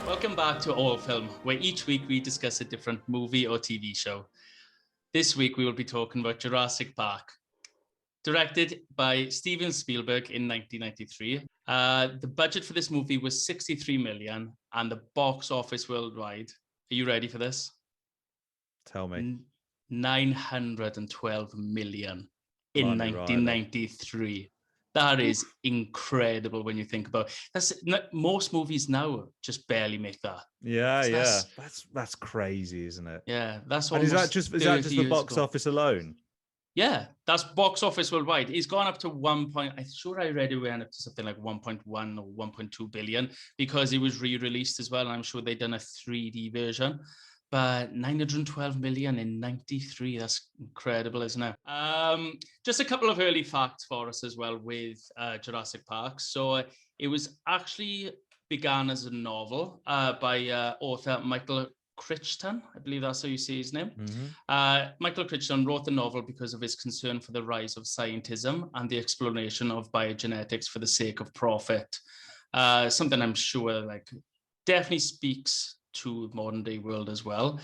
Welcome back to All Film, where each week we discuss a different movie or TV show. This week we will be talking about Jurassic Park, directed by Steven Spielberg in 1993. The budget for this movie was 63 million and the box office worldwide. Are you ready for this? Tell me. 912 million in Blimey, 1993. Right. That is incredible when you think about it. That's most movies now just barely make that. Yeah. That's crazy, isn't it? Yeah, that's almost. And is that just the box office alone? Yeah, that's box office worldwide. It's gone up to 1 point. I'm sure I read it went up to something like 1.1 or 1.2 billion because it was re-released as well. And I'm sure they've done a 3D version. But 912 million in 93, that's incredible, isn't it? Just a couple of early facts for us as well with Jurassic Park. So it was actually began as a novel by author Michael Crichton. I believe that's how you say his name. Mm-hmm. Michael Crichton wrote the novel because of his concern for the rise of scientism and the exploration of biogenetics for the sake of profit. Something I'm sure definitely speaks to modern day world as well.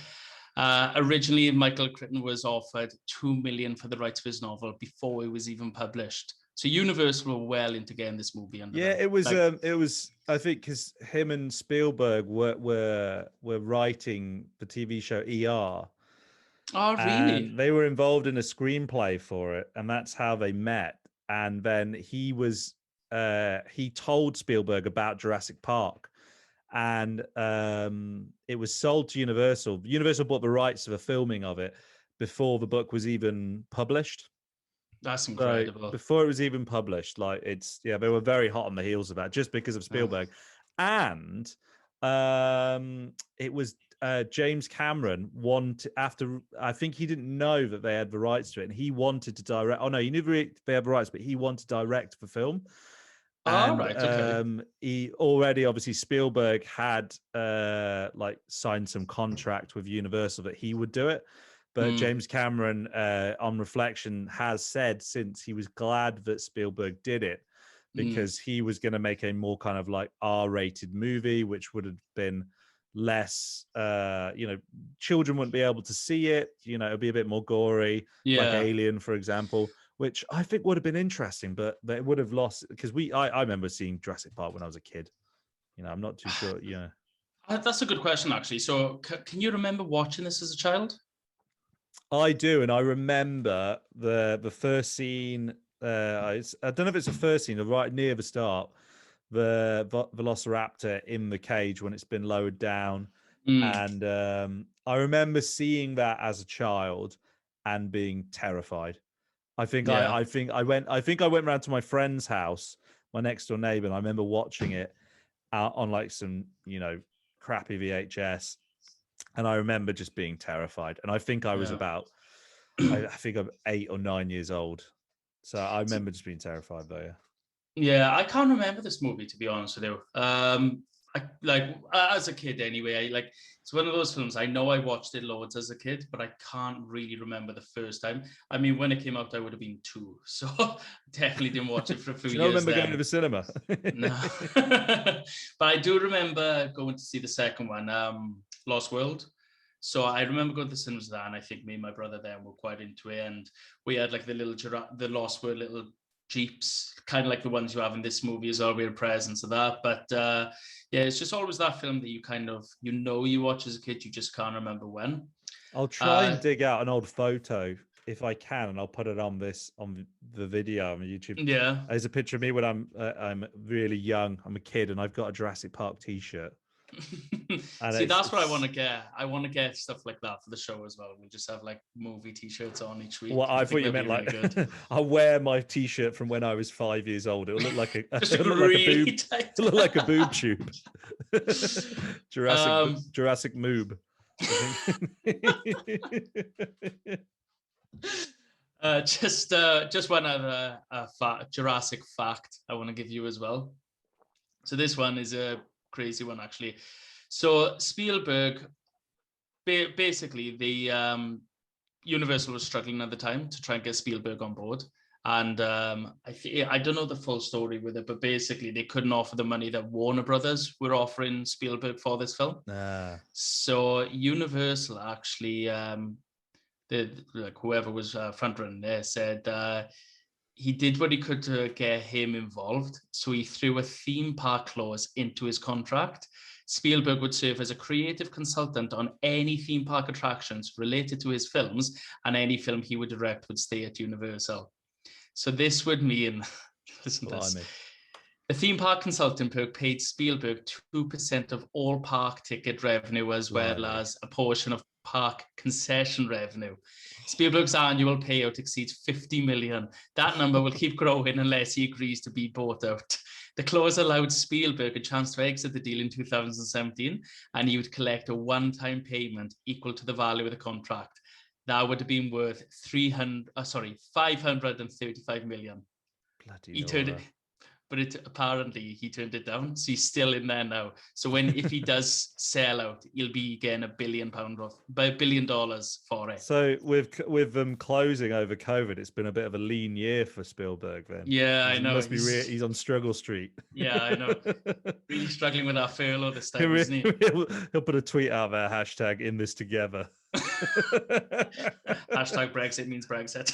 Originally, Michael Crichton was offered $2 million for the rights of his novel before it was even published. So Universal were well into getting this movie under. Yeah, it was. I think because him and Spielberg were writing the TV show ER. Oh, really? And they were involved in a screenplay for it, and that's how they met. And then he told Spielberg about Jurassic Park. And it was sold to Universal. Universal bought the rights to the filming of it before the book was even published. That's incredible. So before it was even published, they were very hot on the heels of that just because of Spielberg. And it was James Cameron I think he didn't know that they had the rights to it, and he wanted to direct. Oh no, he knew they had the rights, but he wanted to direct the film. And right, okay. He already, obviously, Spielberg had signed some contract with Universal that he would do it. But James Cameron, on reflection, has said since he was glad that Spielberg did it because he was going to make a more kind of R-rated movie, which would have been less, children wouldn't be able to see it. It'd be a bit more gory, like Alien, for example. Which I think would have been interesting, but they would have lost because I remember seeing Jurassic Park when I was a kid. I'm not too sure. Yeah, that's a good question actually. So, can you remember watching this as a child? I do, and I remember the first scene. I don't know if it's the first scene, or right near the start, the Velociraptor in the cage when it's been lowered down, and I remember seeing that as a child and being terrified. I think I went around to my friend's house, my next door neighbor, and I remember watching it out on some, crappy VHS. And I remember just being terrified. And I think I was about, I think I'm 8 or 9 years old. So I remember just being terrified though. Yeah, I can't remember this movie, to be honest with you. As a kid anyway, it's one of those films. I know I watched it loads as a kid, but I can't really remember the first time. I mean, when it came out, I would have been 2, so definitely didn't watch it for a few years. Do you remember going to the cinema? No, but I do remember going to see the second one, Lost World. So I remember going to the cinemas there, and I think me and my brother then were quite into it, and we had the Lost World little Jeeps, kind of like the ones you have in this movie as well. We had presence of that, but it's just always that film that you kind of you watch as a kid, you just can't remember when. I'll try and dig out an old photo if I can, and I'll put it on the video on YouTube. Yeah, there's a picture of me when I'm really young. I'm a kid, and I've got a Jurassic Park T-shirt. See, that's what I want to get. I want to get stuff like that for the show as well. We'll just have movie T-shirts on each week. Well, I thought you meant really I'll wear my T-shirt from when I was 5 years old. It'll look like it'll look like a boob tube. Jurassic moob. Just one other Jurassic fact I want to give you as well. So this one is a crazy one actually. So Spielberg, basically the Universal was struggling at the time to try and get Spielberg on board, And I don't know the full story with it, but basically they couldn't offer the money that Warner Brothers were offering Spielberg for this film. So Universal actually, like whoever was front running there said he did what he could to get him involved. So he threw a theme park clause into his contract. Spielberg would serve as a creative consultant on any theme park attractions related to his films, and any film he would direct would stay at Universal. So this would mean, listen to this, the theme park consultant perk paid Spielberg 2% of all park ticket revenue, as well as a portion of park concession revenue. Spielberg's annual payout exceeds 50 million. That number will keep growing unless he agrees to be bought out. The clause allowed Spielberg a chance to exit the deal in 2017, and he would collect a one-time payment equal to the value of the contract. That would have been worth 535 million. Bloody but apparently he turned it down, so he's still in there now. So if he does sell out, he'll be getting $1 billion for it. So with them closing over COVID, it's been a bit of a lean year for Spielberg then. Yeah, I know. He's on struggle street. Yeah, I know. Really struggling with that furlough this time, isn't he? He'll put a tweet out there, hashtag in this together. Hashtag Brexit means Brexit.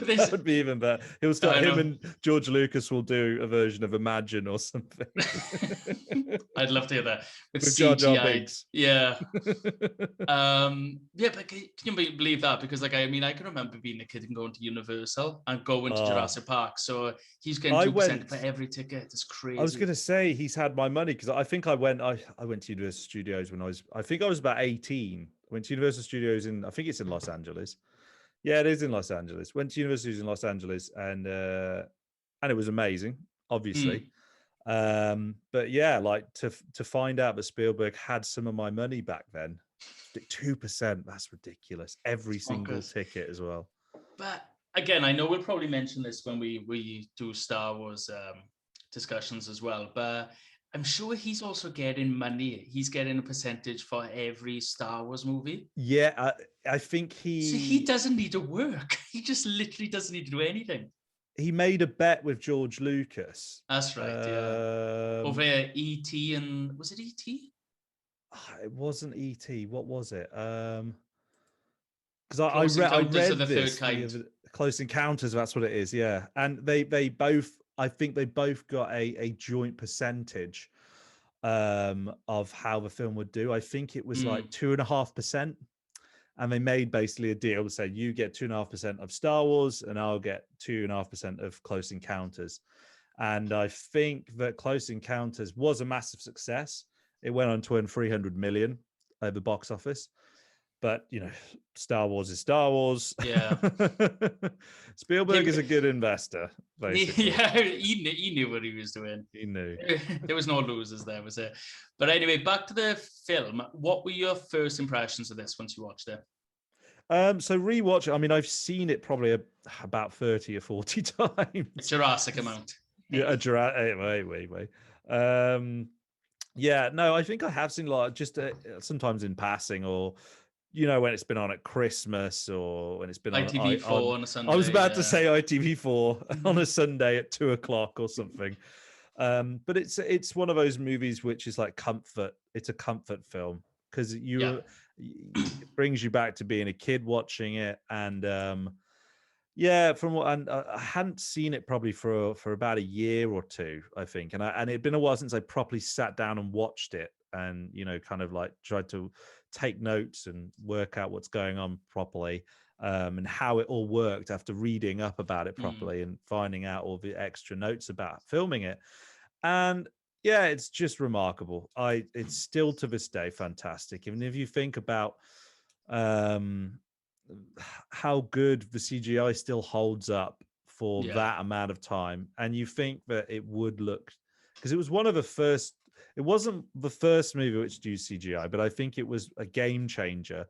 That would be even better. He'll start, him and George Lucas will do a version of Imagine or something. I'd love to hear that with CGI. Yeah. Yeah, but can you believe that? Because I can remember being a kid and going to Universal and going to Jurassic Park. So he's getting 2% for every ticket. It's crazy. I was going to say he's had my money because I think I went to Universal Studios when I think I was about 18. I went to Universal Studios I think it's in Los Angeles. Yeah, it is in Los Angeles. Went to Universal Studios in Los Angeles, and it was amazing, obviously. But yeah, like to find out that Spielberg had some of my money back then, 2%, that's ridiculous. Every single ticket as well. But again, I know we'll probably mention this when we do Star Wars discussions as well, but I'm sure he's also getting money. He's getting a percentage for every Star Wars movie. Yeah, I think So he doesn't need to work. He just literally doesn't need to do anything. He made a bet with George Lucas. That's right, yeah. Over E.T. and... Was it E.T.? It wasn't E.T. What was it? Because I read this. Close Encounters, that's what it is, yeah. And they both... I think they both got a joint percentage of how the film would do. I think it was like 2.5%. And they made basically a deal to say, you get 2.5% of Star Wars and I'll get 2.5% of Close Encounters. And I think that Close Encounters was a massive success. It went on to earn 300 million at the box office. But, Star Wars is Star Wars. Yeah. Spielberg is a good investor, basically. Yeah, he knew what he was doing. He knew. There was no losers there, was it? But anyway, back to the film. What were your first impressions of this once you watched it? So rewatch. I mean, I've seen it probably about 30 or 40 times. A Jurassic amount. Yeah, wait. Yeah, no, I think I have seen a lot, just sometimes in passing, or when it's been on at Christmas, or when it's been ITV4 on a Sunday. I was about to say ITV4 on a Sunday at 2:00 or something. But it's one of those movies which is like comfort. It's a comfort film because it brings you back to being a kid watching it, and I hadn't seen it probably for about a year or two, I think, and it'd been a while since I properly sat down and watched it, and kind of like tried to take notes and work out what's going on properly, and how it all worked after reading up about it properly and finding out all the extra notes about filming it. And yeah, it's just remarkable. It's still to this day fantastic. Even if you think about how good the CGI still holds up for that amount of time, and you think that it would look, because it was one of the first. It wasn't the first movie which used CGI, but I think it was a game changer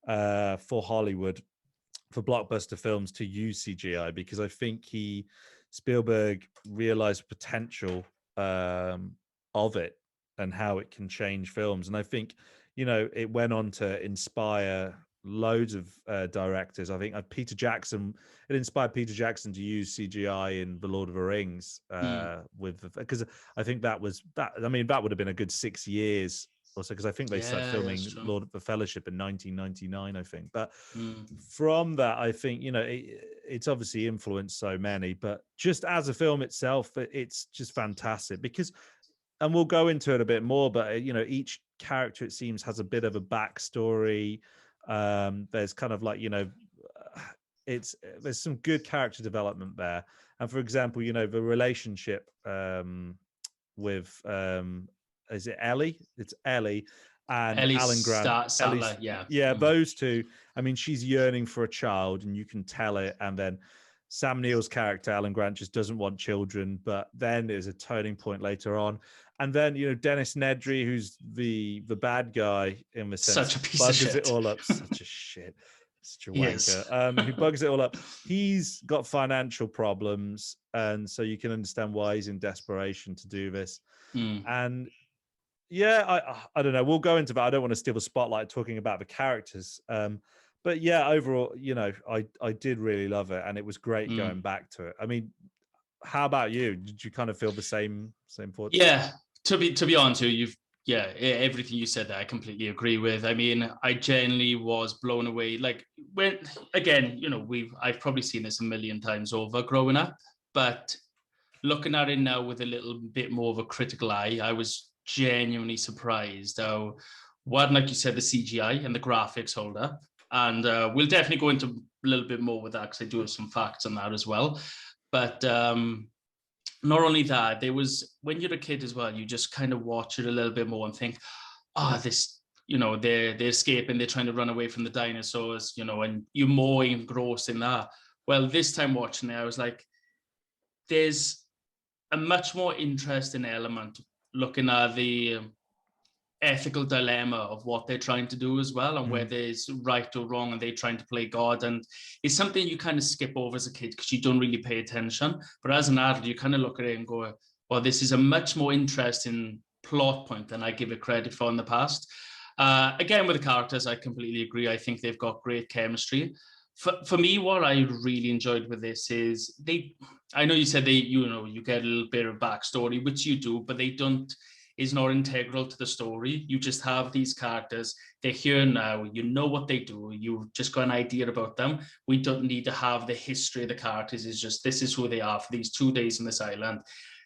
for Hollywood, for blockbuster films to use CGI, because I think Spielberg realized potential of it and how it can change films. And I think, it went on to inspire loads of directors. I think Peter Jackson. It inspired Peter Jackson to use CGI in The Lord of the Rings because I think that was that. I mean, that would have been a good 6 years or so because I think they started Yeah, that's filming true. Lord of the Fellowship in 1999. I think, but Mm. from that, I think it's obviously influenced so many. But just as a film itself, it's just fantastic because and we'll go into it a bit more, but each character it seems has a bit of a backstory. There's kind of like there's some good character development there. And for example, the relationship with is it Ellie? It's Ellie and Ellie Alan Grant. Sattler, Ellie's yeah. yeah, those two. I mean, she's yearning for a child, and you can tell it. And then Sam Neill's character, Alan Grant, just doesn't want children. But then there's a turning point later on. And then, Dennis Nedry, who's the bad guy in the sense, Such a piece of shit. it all up. Such a shit. Such a Yes. wanker. Who bugs it all up. He's got financial problems. And so you can understand why he's in desperation to do this. Mm. And yeah, I don't know. We'll go into that. I don't want to steal the spotlight talking about the characters. But yeah, overall, I did really love it, and it was great going back to it. I mean, how about you? Did you kind of feel the same thoughts? Yeah, to be honest with you, everything you said there, I completely agree with. I mean, I genuinely was blown away. Like when again, I've probably seen this a million times over growing up, but looking at it now with a little bit more of a critical eye, I was genuinely surprised how, one, like you said, the CGI and the graphics hold up. And we'll definitely go into a little bit more with that because I do have some facts on that as well. But not only that, there was, when you're a kid as well, you just kind of watch it a little bit more and think, this, they're escaping, they're trying to run away from the dinosaurs, and you're more engrossed in that. Well, this time watching it, I was like, there's a much more interesting element looking at the ethical dilemma of what they're trying to do as well, and whether it's right or wrong, and they're trying to play God. And it's something you kind of skip over as a kid because you don't really pay attention. But as an adult, you kind of look at it and go, well, this is a much more interesting plot point than I give it credit for in the past. Again, with the characters, I completely agree. I think they've got great chemistry. For me, what I really enjoyed with this is I know you said you get a little bit of backstory, which you do, but they don't, is not integral to the story. You just have these characters. They're here now. You know what they do. You've just got an idea about them. We don't need to have the history of the characters. It's just, this is who they are for these 2 days on this island.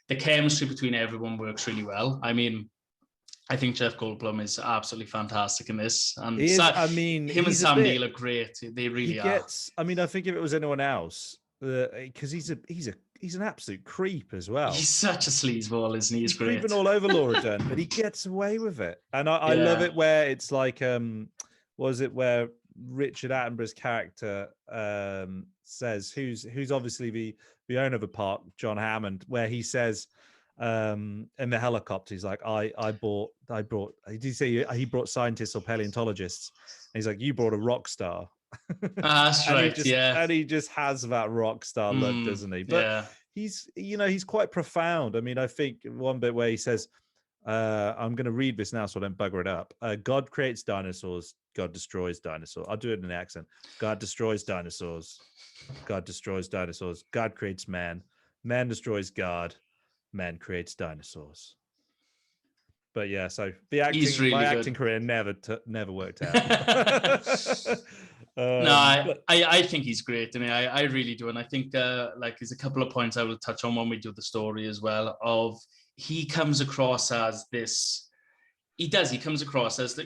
The chemistry between everyone works really well. I mean, I think Jeff Goldblum is absolutely fantastic in this. And him and Sam Neill are great. They really are. I mean, I think if it was anyone else, because he's an absolute creep as well. He's such a sleazeball, isn't he? He's great. Creeping all over Laura Dern, but he gets away with it. And I love it where it's like, was it where Richard Attenborough's character says, who's obviously the owner of the park, John Hammond, where he says, in the helicopter, he's like, I brought, did he say he brought scientists or paleontologists? And he's like, you brought a rock star. That's right. And he just has that rock star look, doesn't he? But he's quite profound. I mean, I think one bit where he says, I'm going to read this now so I don't bugger it up. God creates dinosaurs. God destroys dinosaurs. I'll do it in an accent. God destroys dinosaurs. God destroys dinosaurs. God creates man. Man destroys God. Man creates dinosaurs. But yeah, so the acting, really my acting career never worked out. I think he's great. I mean, I really do, and I think there's a couple of points I will touch on when we do the story as well. Of he comes across as this. He comes across as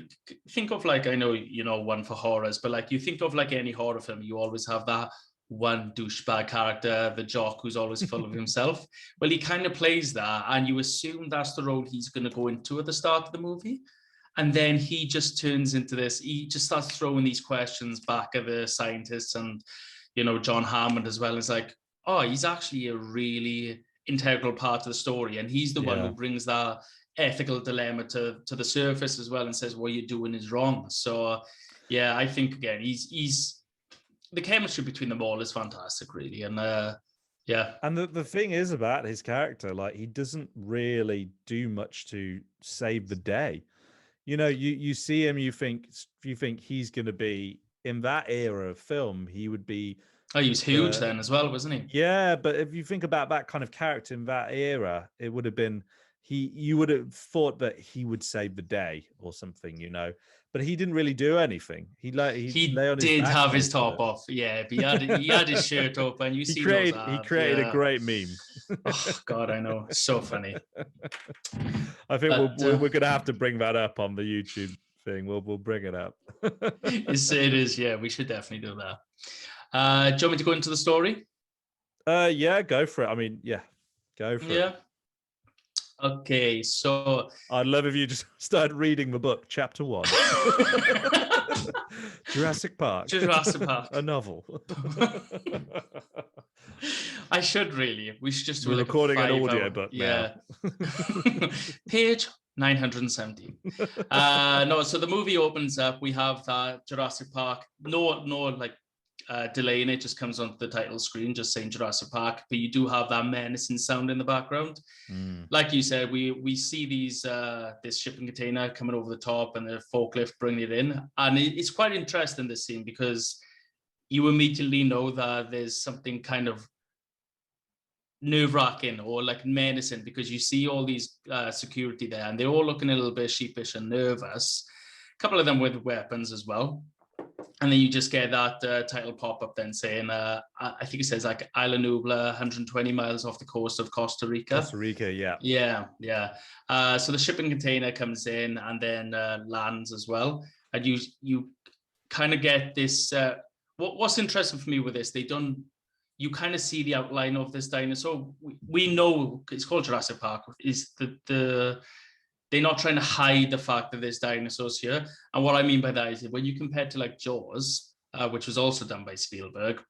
think of I know one for horrors, but you think of any horror film, you always have that one douchebag character, the jock who's always full of himself. Well, he kind of plays that, and you assume that's the role he's going to go into at the start of the movie. And then he just turns into this, he just starts throwing these questions back at the scientists and, John Hammond as well. It's like, oh, he's actually a really integral part of the story. And he's the one who brings that ethical dilemma to the surface as well and says, what you're doing is wrong. So, yeah, I think, again, he's the chemistry between them all is fantastic, really. And and the thing is about his character, he doesn't really do much to save the day. You see him, you think he's going to be in that era of film, he would be Oh, he was huge then as well, wasn't he? Yeah, but if you think about that kind of character in that era, it would have been you would have thought that he would save the day or something, but he didn't really do anything. He He lay on his did back have most his of top it. off, yeah. But he had his shirt open. You seen those He abs, created a yeah. great meme. Oh God, I know, so funny. I think But we're gonna have to bring that up on the YouTube thing. We'll bring it up. it is, yeah. We should definitely do that. Do you want me to go into the story? Yeah, go for it. I mean, yeah, go for it. Yeah. Okay, so I'd love if you just started reading the book, chapter 1. Jurassic Park. Jurassic Park. A novel. I should really. We should just do We're like recording a an 5 audio hour, book yeah. now. Page 970. No, so the movie opens up. We have Jurassic Park. No, like delay in it. Just comes onto the title screen, just saying Jurassic Park. But you do have that menacing sound in the background. Like you said, we see these this shipping container coming over the top and the forklift bringing it in, and it's quite interesting, this scene, because you immediately know that there's something kind of nerve-wracking or like menacing, because you see all these security there and they're all looking a little bit sheepish and nervous, a couple of them with weapons as well. And then you just get that title pop up then saying, I think it says like Isla Nubla, 120 miles off the coast of Costa Rica. Costa Rica, yeah. Yeah. So the shipping container comes in and then lands as well. And you kind of get this, what's interesting for me with this, you kind of see the outline of this dinosaur. We know it's called Jurassic Park, is they're not trying to hide the fact that there's dinosaurs here. And what I mean by that is when you compare to like Jaws, which was also done by Spielberg,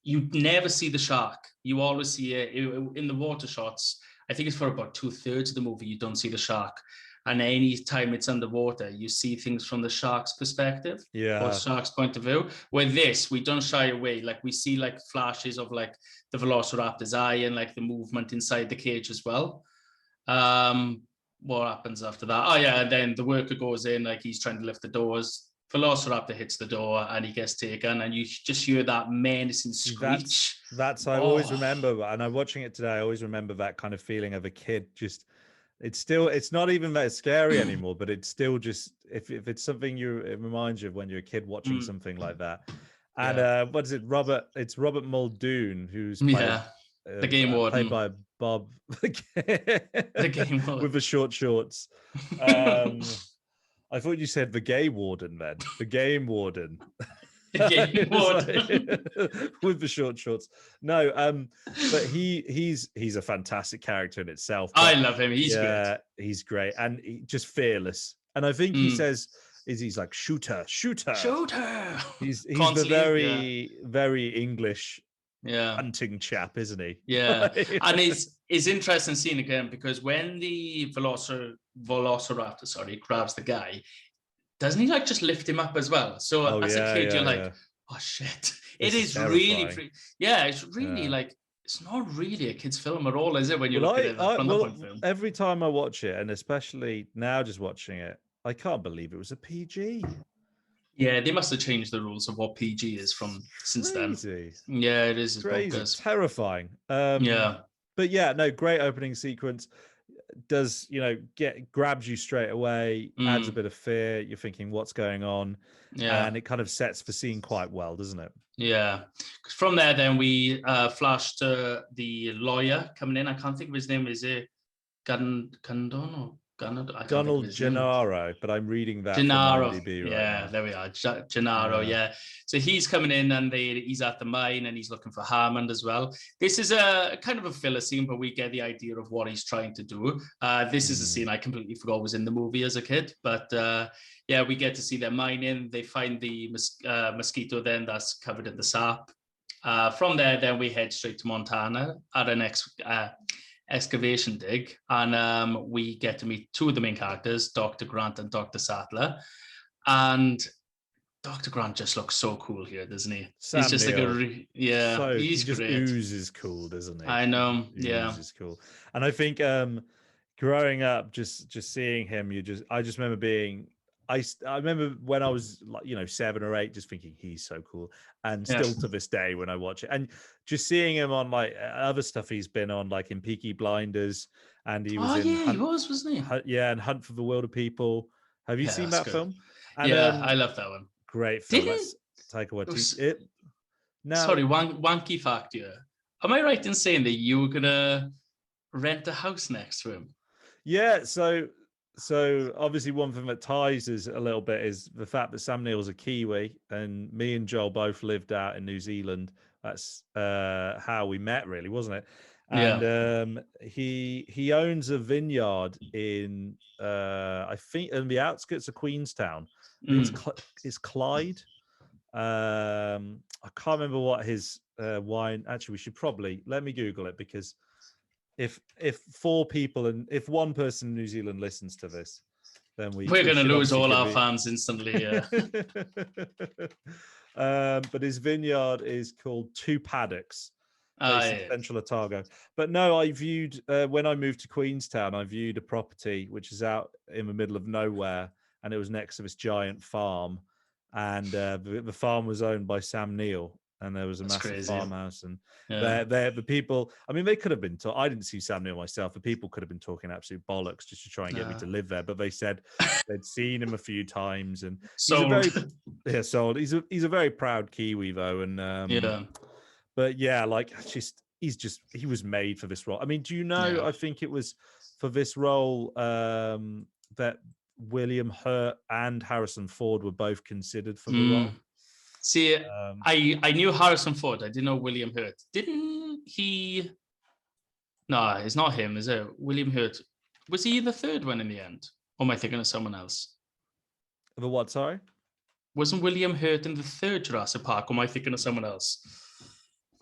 you never see the shark. You always see it in the water shots. I think it's for about 2/3 of the movie, you don't see the shark. And any time it's underwater, you see things from the shark's perspective, or shark's point of view. With this, we don't shy away. Like we see like flashes of like the Velociraptor's eye and like the movement inside the cage as well. What happens after that? Oh yeah, and then the worker goes in, like he's trying to lift the doors. Velociraptor hits the door and he gets taken, and you just hear that menacing screech. That's I always remember, and I'm watching it today. I always remember that kind of feeling of a kid. Just it's not even that scary anymore, but it's still just if it's something it reminds you of when you're a kid watching something like that. And what is it? It's Robert Muldoon who's played, the game warden, played by Bob the game warden with the short shorts. I thought you said the gay warden then. The game warden. The game warden. With the short shorts. No, but he's a fantastic character in itself. I love him. He's great. He's great and just fearless. And I think he says he's like shooter. He's the very very English hunting chap, isn't he? Yeah. And it's interesting seeing again, because when the Velociraptor grabs the guy, doesn't he like just lift him up as well? So as a kid, you're like, oh shit. It is terrifying. It's really like, it's not really a kid's film at all, is it? When you look at it from the point of view. Every time I watch it, and especially now just watching it, I can't believe it was a PG. Yeah, they must have changed the rules of what PG is since then. Yeah, it is crazy, terrifying. But no, great opening sequence. Does grabs you straight away, adds a bit of fear. You're thinking, what's going on? And it kind of sets the scene quite well, doesn't it? Yeah. From there, then we flash to the lawyer coming in. I can't think of his name. Is it Gandon? Donald Gennaro, but I'm reading that. Gennaro, right there we are. Gennaro, So he's coming in and he's at the mine and he's looking for Hammond as well. This is a kind of a filler scene, but we get the idea of what he's trying to do. This is a scene I completely forgot was in the movie as a kid, but we get to see them mining. They find the mosquito then that's covered in the sap. From there, then we head straight to Montana at an excavation dig, and we get to meet two of the main characters, Dr. Grant and Dr. Sattler. And Dr. Grant just looks so cool here, doesn't he? Sam he's just Neill. He's just great. Oozes cool, doesn't he? I know. Oozes cool. And I think growing up, just seeing him, I just remember being, I remember when I was like, 7 or 8, just thinking he's so cool. And Yeah. still to this day, when I watch it, and just seeing him on like other stuff he's been on, like in Peaky Blinders, and he was Oh in yeah, he wasn't he? And Hunt for the Wilder People. Have you Yeah, seen that's that good. film? And Yeah, I love that one. great film. Didn't That's Taika Waititi. was, It now, sorry, wanky fact here. Am I right in saying that you were gonna rent a house next to him? yeah. So obviously, one thing that ties us a little bit is the fact that Sam Neill's a Kiwi, and me and Joel both lived out in New Zealand. That's how we met, really, wasn't it? And Yeah. he owns a vineyard in I think in the outskirts of Queenstown. I think it's Clyde. I can't remember what his wine. Actually, we should probably let me Google it, because if 4 people, and if one person in New Zealand listens to this, then We're we gonna should lose obviously all give our it. fans instantly. Yeah. But his vineyard is called Two Paddocks, based in Yeah. Central Otago. But no, I viewed when I moved to Queenstown, I viewed a property which is out in the middle of nowhere, and it was next to this giant farm, and the farm was owned by Sam Neill, and there was a That's massive crazy. farmhouse, and Yeah. the people. I mean, they could have been. I didn't see Sam Neill myself. The people could have been talking absolute bollocks just to try and get me to live there. But they said they'd seen him a few times, and he's a very sold. He's a very proud Kiwi though, and Yeah. but yeah, like he was made for this role. I mean, do you know? Yeah. I think it was for this role that William Hurt and Harrison Ford were both considered for the role. See, I knew Harrison Ford. I didn't know William Hurt. Didn't he? No, it's not him, is it? William Hurt. Was he the third one in the end? Or am I thinking of someone else? The what? Sorry. Wasn't William Hurt in the third Jurassic Park? Or am I thinking of someone else?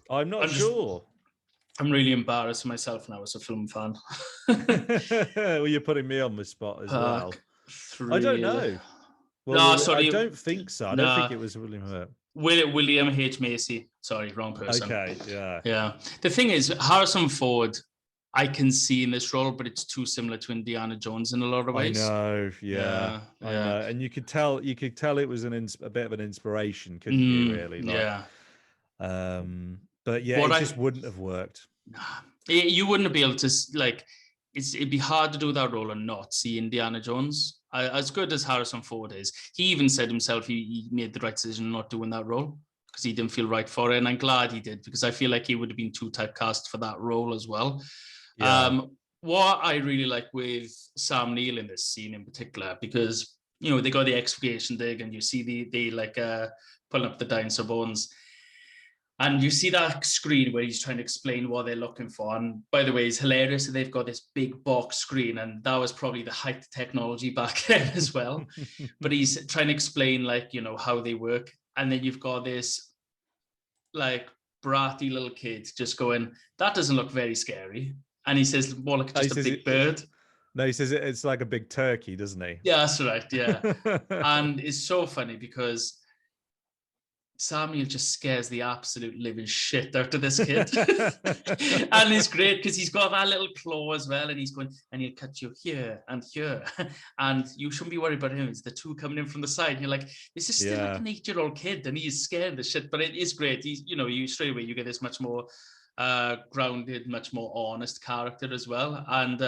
I'm not sure. I'm really embarrassed of myself now as a film fan. Well, you're putting me on the spot as well. 3. I don't know. Well, no, sorry. I don't think so. I don't think it was William Hurt. William H. Macy. Sorry, wrong person. Okay, yeah. Yeah. The thing is, Harrison Ford, I can see in this role, but it's too similar to Indiana Jones in a lot of ways. I know, yeah. I know. And you could tell it was a bit of an inspiration, couldn't you, really? Like, yeah. But yeah, it just wouldn't have worked. You wouldn't be able to, like, it'd be hard to do that role and not see Indiana Jones. As good as Harrison Ford is, he even said himself he made the right decision not doing that role because he didn't feel right for it. And I'm glad he did, because I feel like he would have been too typecast for that role as well. Yeah. What I really like with Sam Neill in this scene in particular, because, they got the excavation dig and you see they pulling up the dinosaur bones. And you see that screen where he's trying to explain what they're looking for. And by the way, it's hilarious that they've got this big box screen. And that was probably the height of technology back then as well. But he's trying to explain, how they work. And then you've got this, bratty little kid just going, that doesn't look very scary. And he says, more like just a big bird. No, he says it's like a big turkey, doesn't he? Yeah, that's right, yeah. And it's so funny because Samuel just scares the absolute living shit out of this kid. And it's great because he's got that little claw as well, and he's going, and he'll cut you here and here. And you shouldn't be worried about him. It's the two coming in from the side. And you're like, this is still like an 8-year-old kid, and he is scared the shit, but it is great. He's, you straight away, you get this much more grounded, much more honest character as well. And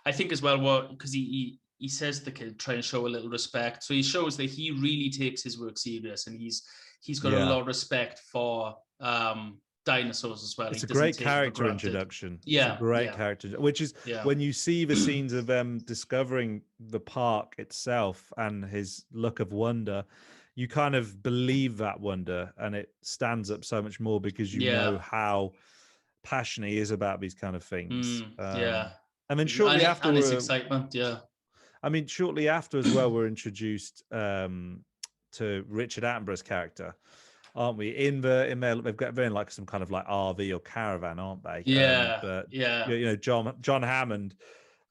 I think as well, because he says to the kid, try and show a little respect. So he shows that he really takes his work serious, and he's got a lot of respect for dinosaurs as well. It's a great character introduction. Yeah, it's a great character, which is when you see the scenes of them discovering the park itself and his look of wonder, you kind of believe that wonder, and it stands up so much more because you know how passionate he is about these kind of things. And then shortly after, his excitement, I mean, shortly after as well, we're introduced to Richard Attenborough's character, aren't we? They've got they're in like some kind of like RV or caravan, aren't they? John Hammond,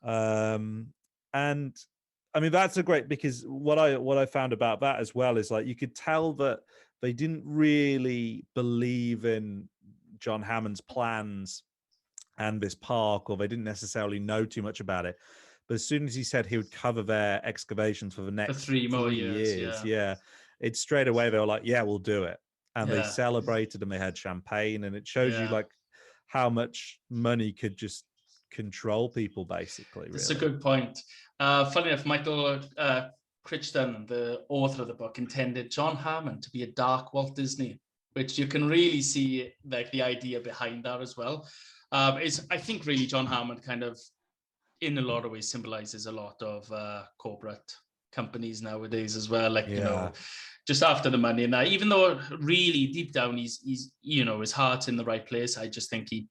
and I mean that's a great, because what I found about that as well is like you could tell that they didn't really believe in John Hammond's plans and this park, or they didn't necessarily know too much about it. But as soon as he said he would cover their excavations for the For next 3 more years, years, yeah. yeah, it's straight away they were like, yeah, we'll do it. And they Yeah. celebrated and they had champagne, and it shows you Yeah. like how much money could just control people, basically. That's a Really. good point. Funny enough, Michael Crichton, the author of the book, intended John Hammond to be a dark Walt Disney, which you can really see like the idea behind that as well. I think really John Hammond kind of, in a lot of ways, symbolizes a lot of corporate companies nowadays as well. Like, Yeah. just after the money and that, even though really deep down he's his heart's in the right place. I just think he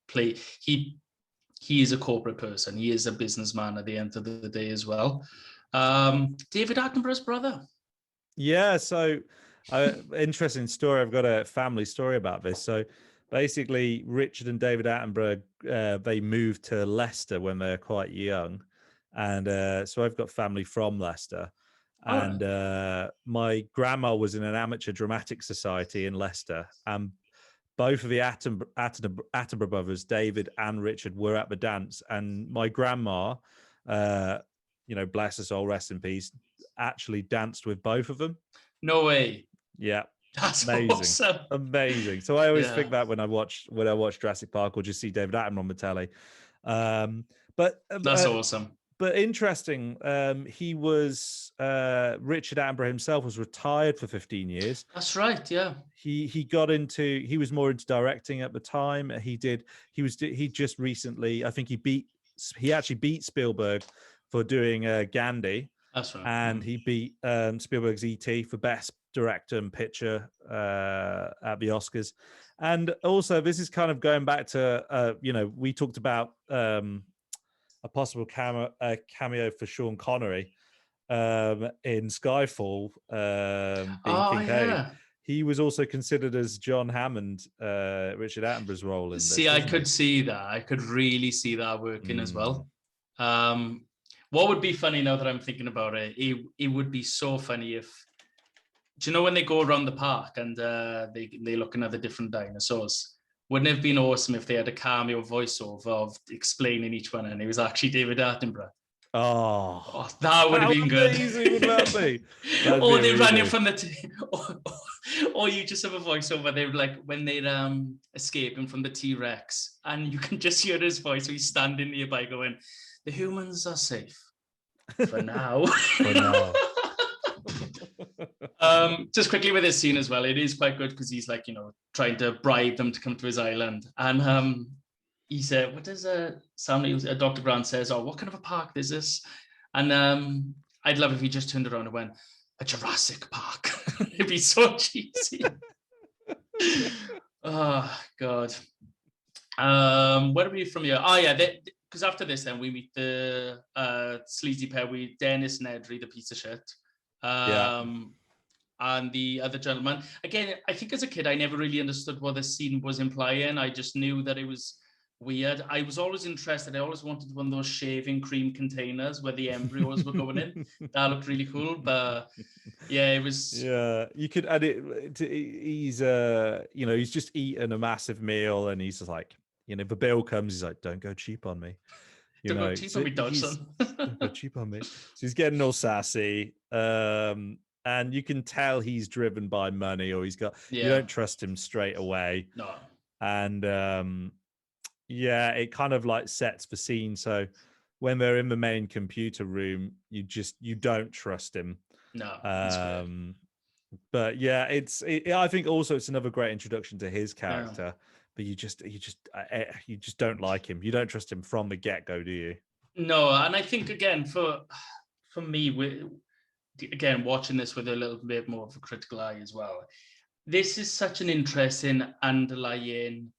is a corporate person. He is a businessman at the end of the day as well. David Attenborough's brother. Yeah, so interesting story. I've got a family story about this. So basically, Richard and David Attenborough, they moved to Leicester when they were quite young. And so I've got family from Leicester. And my grandma was in an amateur dramatic society in Leicester. And both of the Attenborough brothers, David and Richard, were at the dance. And my grandma, bless her soul, rest in peace, actually danced with both of them. No way. Yeah. That's amazing. Awesome. Amazing. So I always think that when I watch Jurassic Park or just see David Attenborough on the telly. But that's awesome. But interesting, he was Richard Attenborough himself was retired for 15 years. That's right, yeah. He was more into directing at the time. He just recently, I think he actually beat Spielberg for doing Gandhi. That's right. And he beat Spielberg's E.T. for Best Director and Picture at the Oscars. And also, this is kind of going back to, we talked about a possible cameo for Sean Connery in Skyfall, being King K. He was also considered as John Hammond, Richard Attenborough's role in this. See, I could see that. I could really see that working as well. What would be funny now that I'm thinking about it, it would be so funny if, do you know when they go around the park and they're looking at the different dinosaurs? Wouldn't it have been awesome if they had a cameo voiceover of explaining each one and it was actually David Attenborough? Oh, that would have been good. Amazing would that be? Or they ran in from or you just have a voiceover. They're like when they're escaping from the T-Rex, and you can just hear his voice. So he's standing nearby going, "The humans are safe for now." For now. Just quickly with this scene as well, it is quite good because he's like, trying to bribe them to come to his island. And he said, what does Dr. Grant says, oh, what kind of a park is this? And I'd love if he just turned around and went, a Jurassic Park. It'd be so cheesy. Oh, God. Where are we from here? Oh, yeah, because after this, then we meet the sleazy pair. Dennis Nedry, the piece of shit. And the other gentleman. Again, I think as a kid, I never really understood what this scene was implying. I just knew that it was weird. I was always interested. I always wanted one of those shaving cream containers where the embryos were going in. That looked really cool. But yeah, it was. Yeah, you could add it. He's he's just eaten a massive meal, and he's just like, the bill comes. He's like, don't go cheap on me. Don't go cheap on me, Dodson. Don't go cheap on me. So he's getting all sassy. And you can tell he's driven by money, or you don't trust him straight away. No. And it kind of like sets the scene. So when they're in the main computer room, you don't trust him. No. But yeah, I think also it's another great introduction to his character. But you just don't like him. You don't trust him from the get-go, do you? No, and I think again for me, again, watching this with a little bit more of a critical eye as well, this is such an interesting underlying,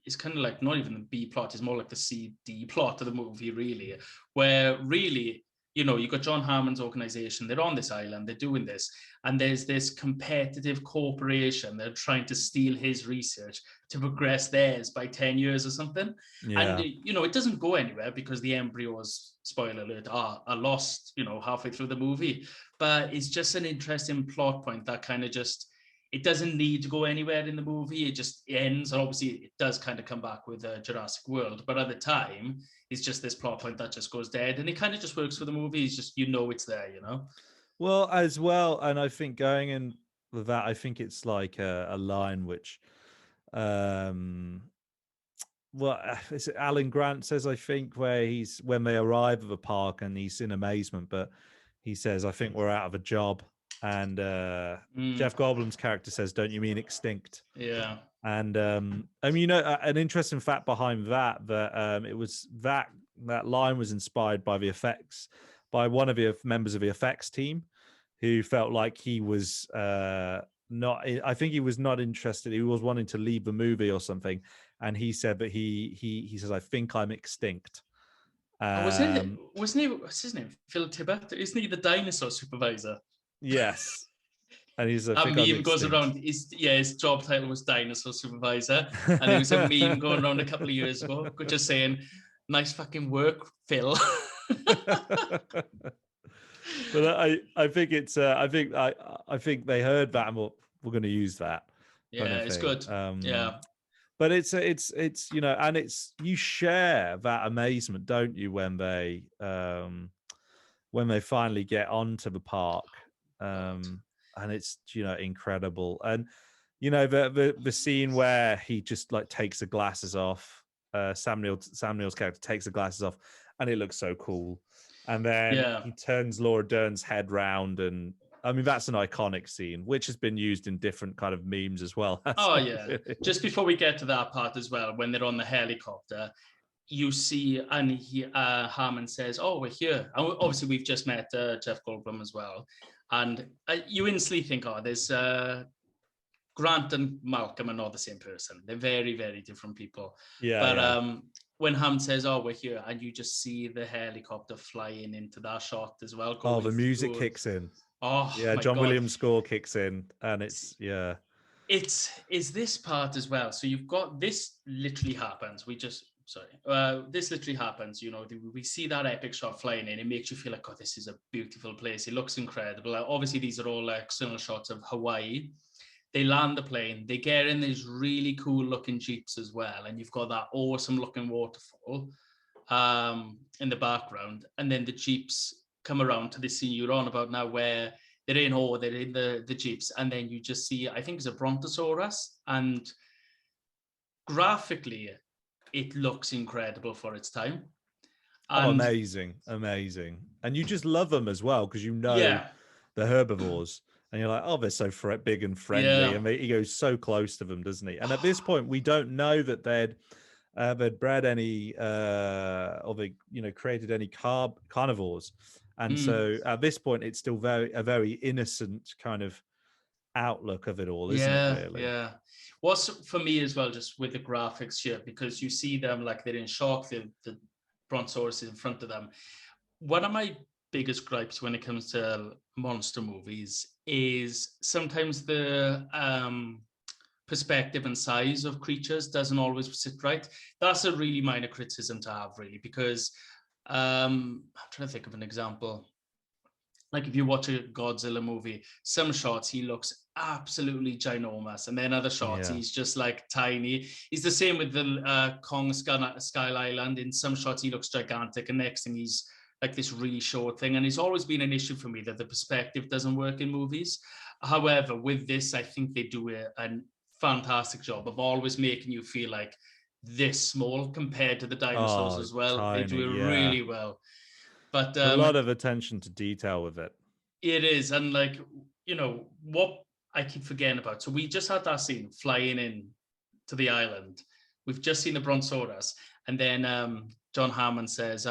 it's kind of like not even the B plot, it's more like the CD plot of the movie, really, where really, you've got John Hammond's organization, they're on this island, they're doing this, and there's this competitive corporation, they're trying to steal his research to progress theirs by 10 years or something. Yeah. And, it doesn't go anywhere because the embryos, spoiler alert, are lost, halfway through the movie. But it's just an interesting plot point that kind of just, it doesn't need to go anywhere in the movie. It just ends, and obviously it does kind of come back with Jurassic World. But at the time, it's just this plot point that just goes dead, and it kind of just works for the movie. It's just it's there, Well, as well, and I think going in with that, I think it's like a line which, um, well, is it Alan Grant says, I think, where he's when they arrive at the park and he's in amazement, but he says, "I think we're out of a job," and Jeff Goldblum's character says, "Don't you mean extinct?" Yeah. And I mean, an interesting fact behind that it was that line was inspired by the effects by one of the members of the effects team, who felt like he was not. I think he was not interested. He was wanting to leave the movie or something, and he said that he says, "I think I'm extinct." Wasn't he? What's his name? Phil Tippett. Isn't he the dinosaur supervisor? Yes. And he's a meme goes around. His job title was dinosaur supervisor, and there was a meme going around a couple of years ago, just saying, "Nice fucking work, Phil." But I think it's I think they heard that and we're going to use that. Yeah, it's good. Yeah. But it's and it's you share that amazement, don't you, when they finally get onto the park, and it's incredible. And the scene where he just like takes the glasses off, Samuel's character takes the glasses off, and it looks so cool. And then he turns Laura Dern's head round, and I mean that's an iconic scene, which has been used in different kind of memes as well. Oh yeah. Just before we get to that part as well, when they're on the helicopter, you see, and Harmon says, "Oh, we're here." And obviously, we've just met Jeff Goldblum as well, and you instantly think, "Oh, there's Grant and Malcolm are not the same person. They're very, very different people." Yeah. But when Ham says, "Oh, we're here," and you just see the helicopter flying into that shot as well. Oh, the music kicks in. Oh, yeah, John Williams' score kicks in, and it's is this part as well. So you've got this literally happens. This literally happens. We see that epic shot flying in. It makes you feel like, oh, this is a beautiful place. It looks incredible. Obviously, these are all external shots of Hawaii. They land the plane. They get in these really cool looking Jeeps as well. And you've got that awesome looking waterfall in the background. And then the Jeeps come around to the scene you're on about now, where they're in the Jeeps. And then you just see, I think it's a Brontosaurus. And graphically, it looks incredible for its time. Amazing. And you just love them as well, because the herbivores. And you're like, oh, they're so big and friendly. Yeah. And he goes so close to them, doesn't he? And at this point, we don't know that they'd bred any, or they, created any carnivores. And so at this point, it's still a very innocent kind of outlook of it all, isn't it? Really? Yeah. What's for me as well, just with the graphics here, because you see them like they're in shock, the Brontosaurus is in front of them. One of my biggest gripes when it comes to monster movies is sometimes the perspective and size of creatures doesn't always sit right. That's a really minor criticism to have, really, because I'm trying to think of an example. Like if you watch a Godzilla movie, some shots he looks absolutely ginormous, and then other shots he's just like tiny. He's the same with the Kong Skull Island. In some shots he looks gigantic, and next thing he's like this really short thing. And it's always been an issue for me that the perspective doesn't work in movies. However, with this, I think they do a fantastic job of always making you feel like this small compared to the dinosaurs as well. Tiny, they do it really well. But a lot of attention to detail with it. It is. And like, what I keep forgetting about. So we just had that scene flying in to the island. We've just seen the Brontosaurus. And then John Hammond says,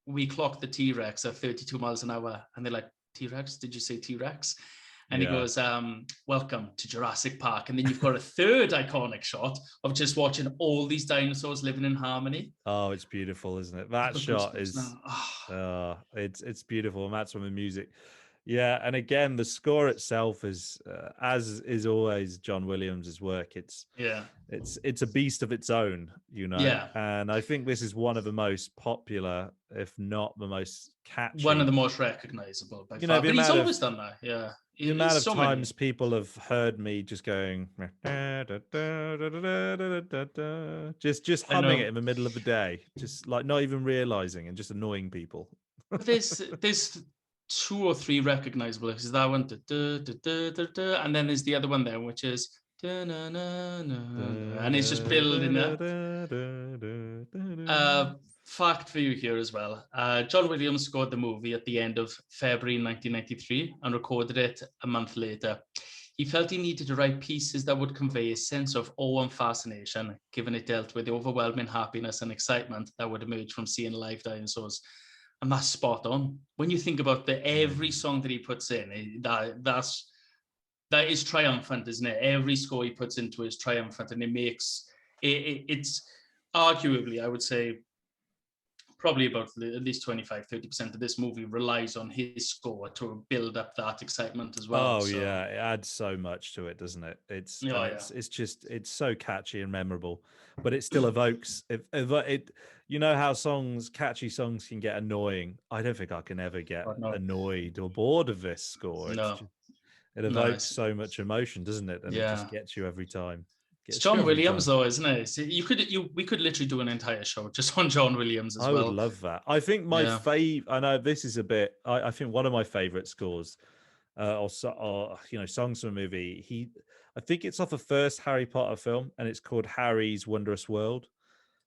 we clocked the T-Rex at 32 miles an hour. And they're like, T-Rex? Did you say T-Rex? And he goes, welcome to Jurassic Park. And then you've got a third iconic shot of just watching all these dinosaurs living in harmony. Oh, it's beautiful, isn't it? That shot is, it's beautiful. And that's from the music. Yeah. And again, the score itself is, as is always John Williams' work. It's a beast of its own, Yeah. And I think this is one of the most popular, if not the most catchy. One of the most recognizable. By far. But he's always done that. Yeah. the amount of so times many. people have heard me just going, just I humming it know. in the middle of the day, just like not even realizing and just annoying people. But there's two or three recognizable. Is that one, and then there's the other one there, which is, and it's just building up. Fact for you here as well. John Williams scored the movie at the end of February 1993 and recorded it a month later. He felt he needed to write pieces that would convey a sense of awe and fascination, given it dealt with the overwhelming happiness and excitement that would emerge from seeing live dinosaurs. And that's spot on. When you think about every song that he puts in, that is triumphant, isn't it? Every score he puts into is triumphant, and it's arguably, I would say, probably about at least 25-30% of this movie relies on his score to build up that excitement as well. Oh yeah, it adds so much to it, doesn't it? It's just it's so catchy and memorable, but it still evokes it. You know how catchy songs can get annoying. I don't think I can ever get annoyed or bored of this score. It evokes so much emotion, doesn't it? And it just gets you every time. It's John Williams, though, isn't it? We could literally do an entire show just on John Williams as well. I would love that. I think my favorite. I know this is a bit. I think one of my favorite scores, or songs from a movie. I think it's off the first Harry Potter film, and it's called Harry's Wondrous World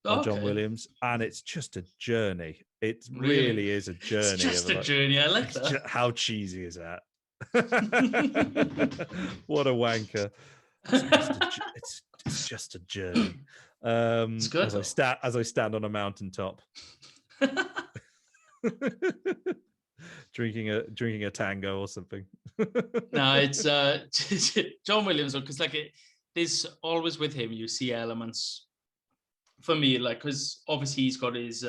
by John Williams, and it's just a journey. It really is a journey. It's just a journey. I like that. How cheesy is that? What a wanker. It's just a journey. It's good, as I stand on a mountaintop, drinking a tango or something. No, it's John Williams, because there's always with him you see elements for me, because obviously he's got his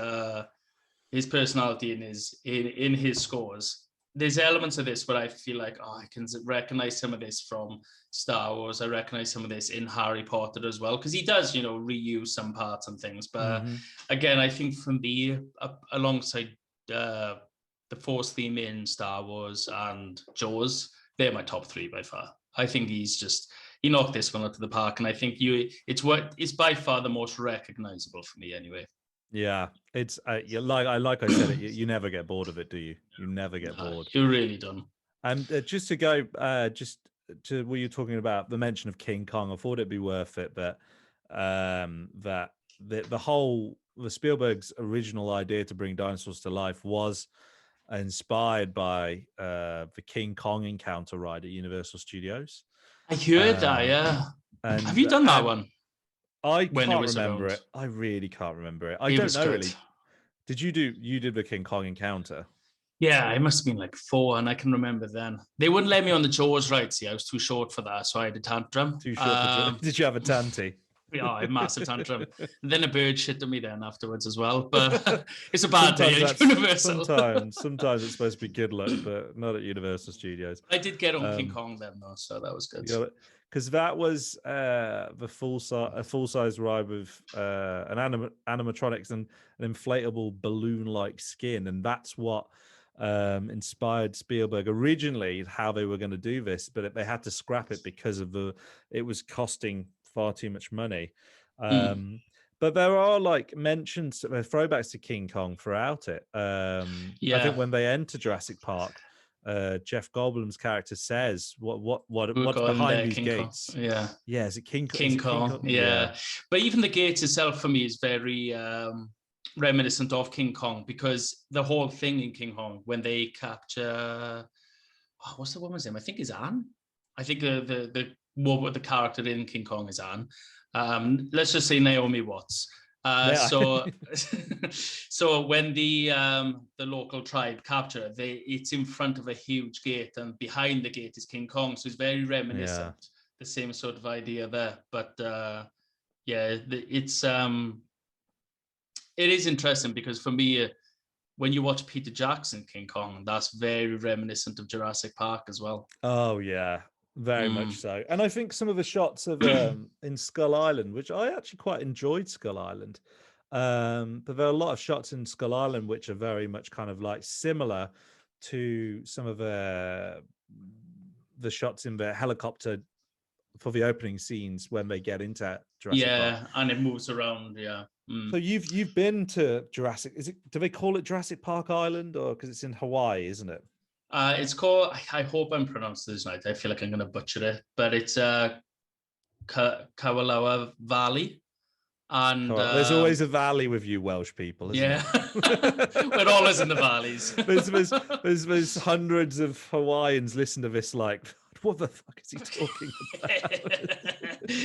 personality in his scores. There's elements of this where I feel like, I can recognize some of this from Star Wars. I recognize some of this in Harry Potter as well, because he does, reuse some parts and things. But again, I think for me, alongside the Force theme in Star Wars and Jaws, they're my top three by far. I think he knocked this one out of the park, and I think it's by far the most recognizable for me anyway. Yeah, it's like I said, you never get bored of it, do you? You never get bored. You really don't. And just to go, just to what you're talking about, the mention of King Kong, I thought it'd be worth it, but that the Spielberg's original idea to bring dinosaurs to life was inspired by the King Kong encounter ride at Universal Studios. I heard that, yeah. And have you done that one? I can't remember it. I really can't remember it. I don't know really. Did you did the King Kong encounter? Yeah, I must have been 4, and I can remember then. They wouldn't let me on the Jaws ride. See, I was too short for that, so I had a tantrum. Too short for Did you have a tanty? Yeah, a massive tantrum. And then a bird shit on me then afterwards as well. But it's a bad day at Universal. Sometimes it's supposed to be good luck, but not at Universal Studios. I did get on King Kong then, though, so that was good. Because that was a full-size ride with an animatronics and an inflatable balloon-like skin, and that's what inspired Spielberg originally how they were going to do this, but they had to scrap it because it was costing far too much money. But there are mentions, throwbacks to King Kong throughout it. I think when they enter Jurassic Park, Jeff Goldblum's character says, "What's behind these gates?" Kong. Yeah. Is it King Kong? Yeah. But even the gates itself for me is very reminiscent of King Kong, because the whole thing in King Kong when they capture, what's the woman's name? I think is Anne. I think the character in King Kong is Anne. Let's just say Naomi Watts. So when the local tribe capture, it's in front of a huge gate, and behind the gate is King Kong. So it's very reminiscent, the same sort of idea there. But it is interesting, because for me, when you watch Peter Jackson King Kong, that's very reminiscent of Jurassic Park as well. Oh yeah, very much so. And I think some of the shots of in Skull Island, which I actually quite enjoyed Skull Island, but there are a lot of shots in Skull Island which are very much kind of similar to some of the the shots in the helicopter for the opening scenes when they get into Jurassic Park. Yeah, and it moves around. Yeah. So you've been to Jurassic? Do they call it Jurassic Park Island, or because it's in Hawaii, isn't it? It's called. I hope I'm pronouncing this right. I feel like I'm going to butcher it, but it's Kawalawa Valley. And there's always a valley with you Welsh people, isn't there? We're always in the valleys. there's hundreds of Hawaiians listen to this like, what the fuck is he talking about?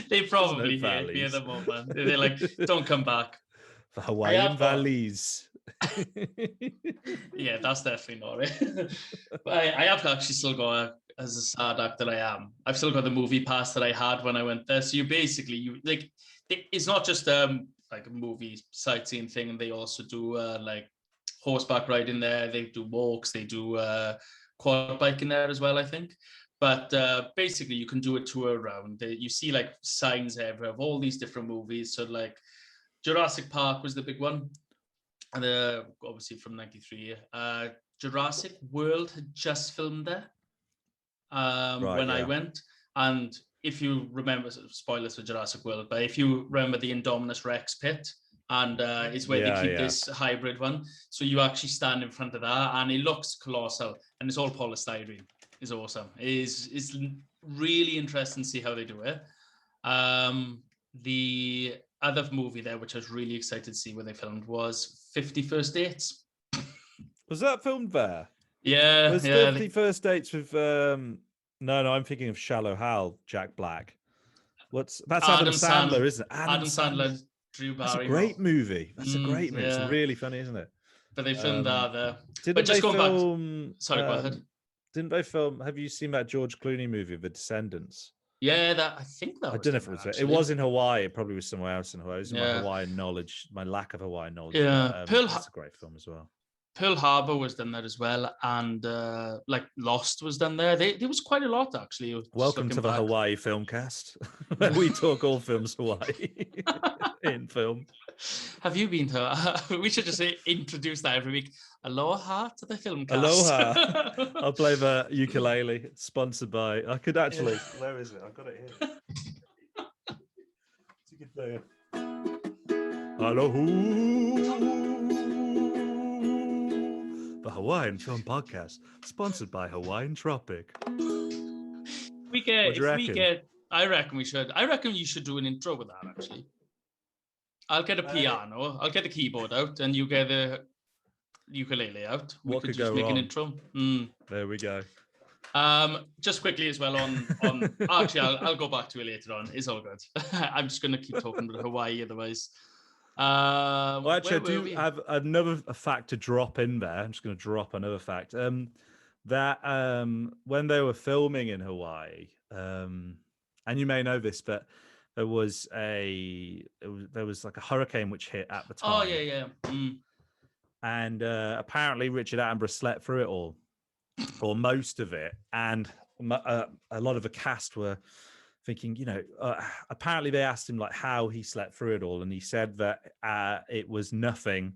They probably hear them all, man. They're like, don't come back. The Hawaiian valleys. Yeah, that's definitely not it. But I have actually still got, as a sad actor I am, I've still got the movie pass that I had when I went there. So you like, it's not just like a movie sightseeing thing, and they also do like horseback riding there. They do walks. They do quad biking there as well, I think. But basically, you can do a tour around. You see like signs everywhere of all these different movies. So like Jurassic Park was the big one, and obviously from '93. Jurassic World had just filmed there when I went, and if you remember, spoilers for Jurassic World, but if you remember the Indominus Rex pit, and it's where they keep this hybrid one, so you actually stand in front of that, and it looks colossal, and it's all polystyrene. It's awesome. It's really interesting to see how they do it. The other movie there, which I was really excited to see where they filmed, was 50 First Dates. Was that filmed there? Yeah. Was 50 First Dates with No, I'm thinking of Shallow Hal, Jack Black. That's Adam Sandler, isn't it? Adam Sandler, Drew Barrymore. That's a great movie. That's a great movie. It's really funny, isn't it? But they filmed that there. Didn't they film? Sorry, go ahead. Didn't they film? Have you seen that George Clooney movie, The Descendants? Yeah, I think that. I don't know if it was. Actually. It was in Hawaii. It probably was somewhere else in Hawaii. It was my Hawaiian knowledge, my lack of Hawaiian knowledge. Yeah, that's a great film as well. Pearl Harbor was done there as well, and like Lost was done there. There was quite a lot actually. Welcome to the Hawaii Filmcast, where we talk all films Hawaii in film. Have you been to? We should just introduce that every week. Aloha to the Filmcast. Aloha. I'll play the ukulele. Sponsored by. I could actually. Where is it? I've got it here. It's a good player. Aloha. The Hawaiian Film Podcast, sponsored by Hawaiian Tropic. I reckon we should. I reckon you should do an intro with that. Actually, I'll get a piano. I'll get the keyboard out, and you get the ukulele out. What could just make wrong? An intro. There we go. Just quickly as well on. Actually, I'll go back to it later on. It's all good. I'm just going to keep talking about Hawaii otherwise. Well, actually, I do have another fact to drop in there. I'm just going to drop another fact. That when they were filming in Hawaii, and you may know this, but there was like a hurricane which hit at the time. Oh yeah. And apparently Richard Attenborough slept through it all, or most of it, and a lot of the cast were thinking, apparently they asked him like how he slept through it all, and he said that it was nothing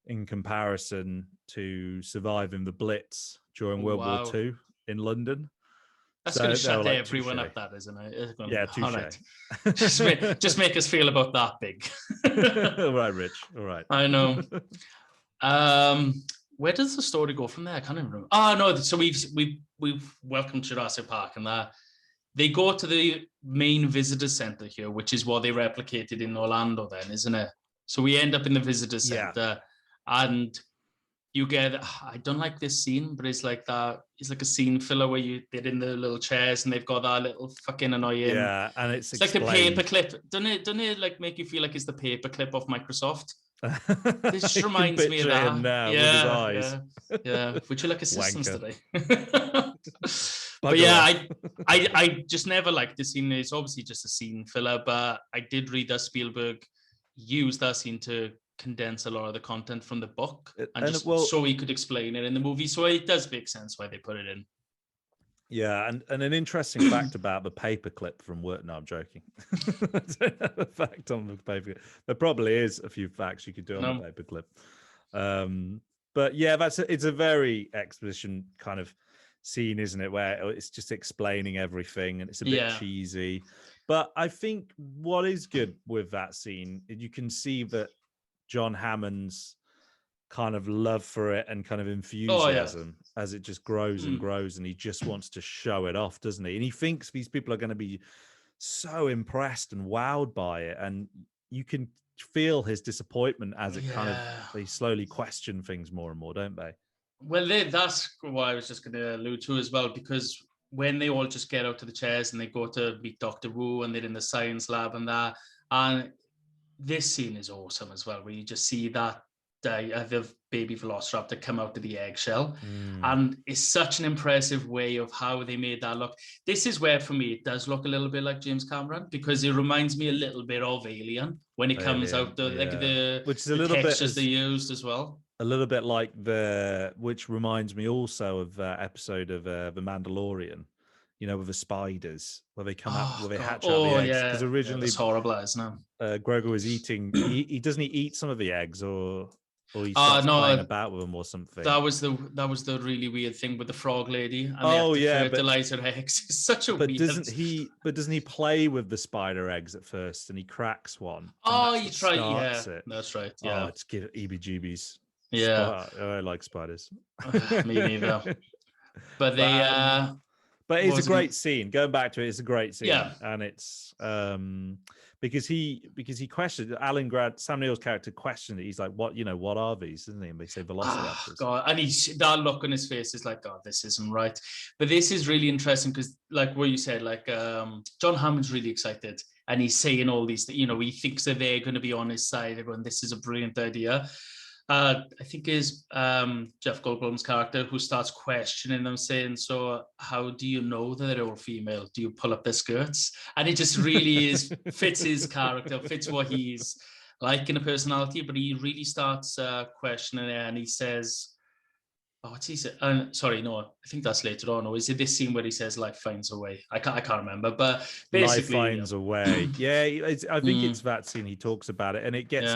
in comparison to surviving the Blitz during World War II in London. That's going to shut everyone up, that isn't it? Yeah, touche. Right. just make us feel about that big. All right, Rich. All right. I know. Where does the story go from there? I can't even remember. Oh no! So we've welcomed Jurassic Park, and that they go to the main visitor center here, which is what they replicated in Orlando, then, isn't it? So we end up in the visitor center, and you get. I don't like this scene, but it's like that. It's like a scene filler where they're in the little chairs and they've got that little fucking annoying. Yeah, and it's like the paperclip. Doesn't it like make you feel like it's the paperclip of Microsoft? This just reminds me of that. Now, with his eyes. Yeah. Would you like assistance Wanker. today? But yeah, I just never liked the scene. It's obviously just a scene filler, but I did read that Spielberg used that scene to condense a lot of the content from the book so he could explain it in the movie. So it does make sense why they put it in. Yeah, and an interesting fact about the paperclip from work. No, I'm joking. I don't have a fact on the paperclip. There probably is a few facts you could do on the paperclip. But yeah, it's a very exposition kind of scene, isn't it? Where it's just explaining everything and it's a bit Yeah. cheesy. But I think what is good with that scene, you can see that John Hammond's kind of love for it and kind of enthusiasm as it just grows and grows, and he just wants to show it off, doesn't he? And he thinks these people are going to be so impressed and wowed by it, and you can feel his disappointment as it kind of they slowly question things more and more, don't they? Well, that's what I was just going to allude to as well, because when they all just get out of the chairs and they go to meet Dr. Wu and they're in the science lab and that, and this scene is awesome as well, where you just see that the baby velociraptor come out of the eggshell. And it's such an impressive way of how they made that look. This is where, for me, it does look a little bit like James Cameron, because it reminds me a little bit of Alien when it comes out, like which is a the little textures bit they used as well. A little bit like which reminds me also of episode of The Mandalorian, you know, with the spiders, where they come out, where they hatch out the eggs. Because originally, it's horrible, isn't it? Grogu was eating. He doesn't he eat some of the eggs, or he starts playing about with them or something. That was the really weird thing with the frog lady, and they have to fertilize her eggs. It's such a weird. Doesn't he play with the spider eggs at first, and he cracks one? He tried. Yeah, that's right. Yeah, it's give EBGBs. Yeah, I like spiders. Me neither. But they. But it's a great scene. Going back to it, it's a great scene. Yeah. And it's because he questioned Alan Grant, Sam Neill's character questioned it. He's like, what are these? Isn't he? And they say velociraptors. Oh, God. And that look on his face is like, God, this isn't right. But this is really interesting because, like what you said, like John Hammond's really excited. And he's saying all these, he thinks that they're going to be on his side. Everyone, this is a brilliant idea. I think is Jeff Goldblum's character who starts questioning them, saying, so how do you know that they're all female? Do you pull up their skirts? And it just really fits his character, fits what he's like in a personality, but he really starts questioning it, and he says, what's he say? Sorry, no, I think that's later on. Or is it this scene where he says life finds a way? I can't remember, but basically life finds a way. I think it's that scene he talks about it, and it gets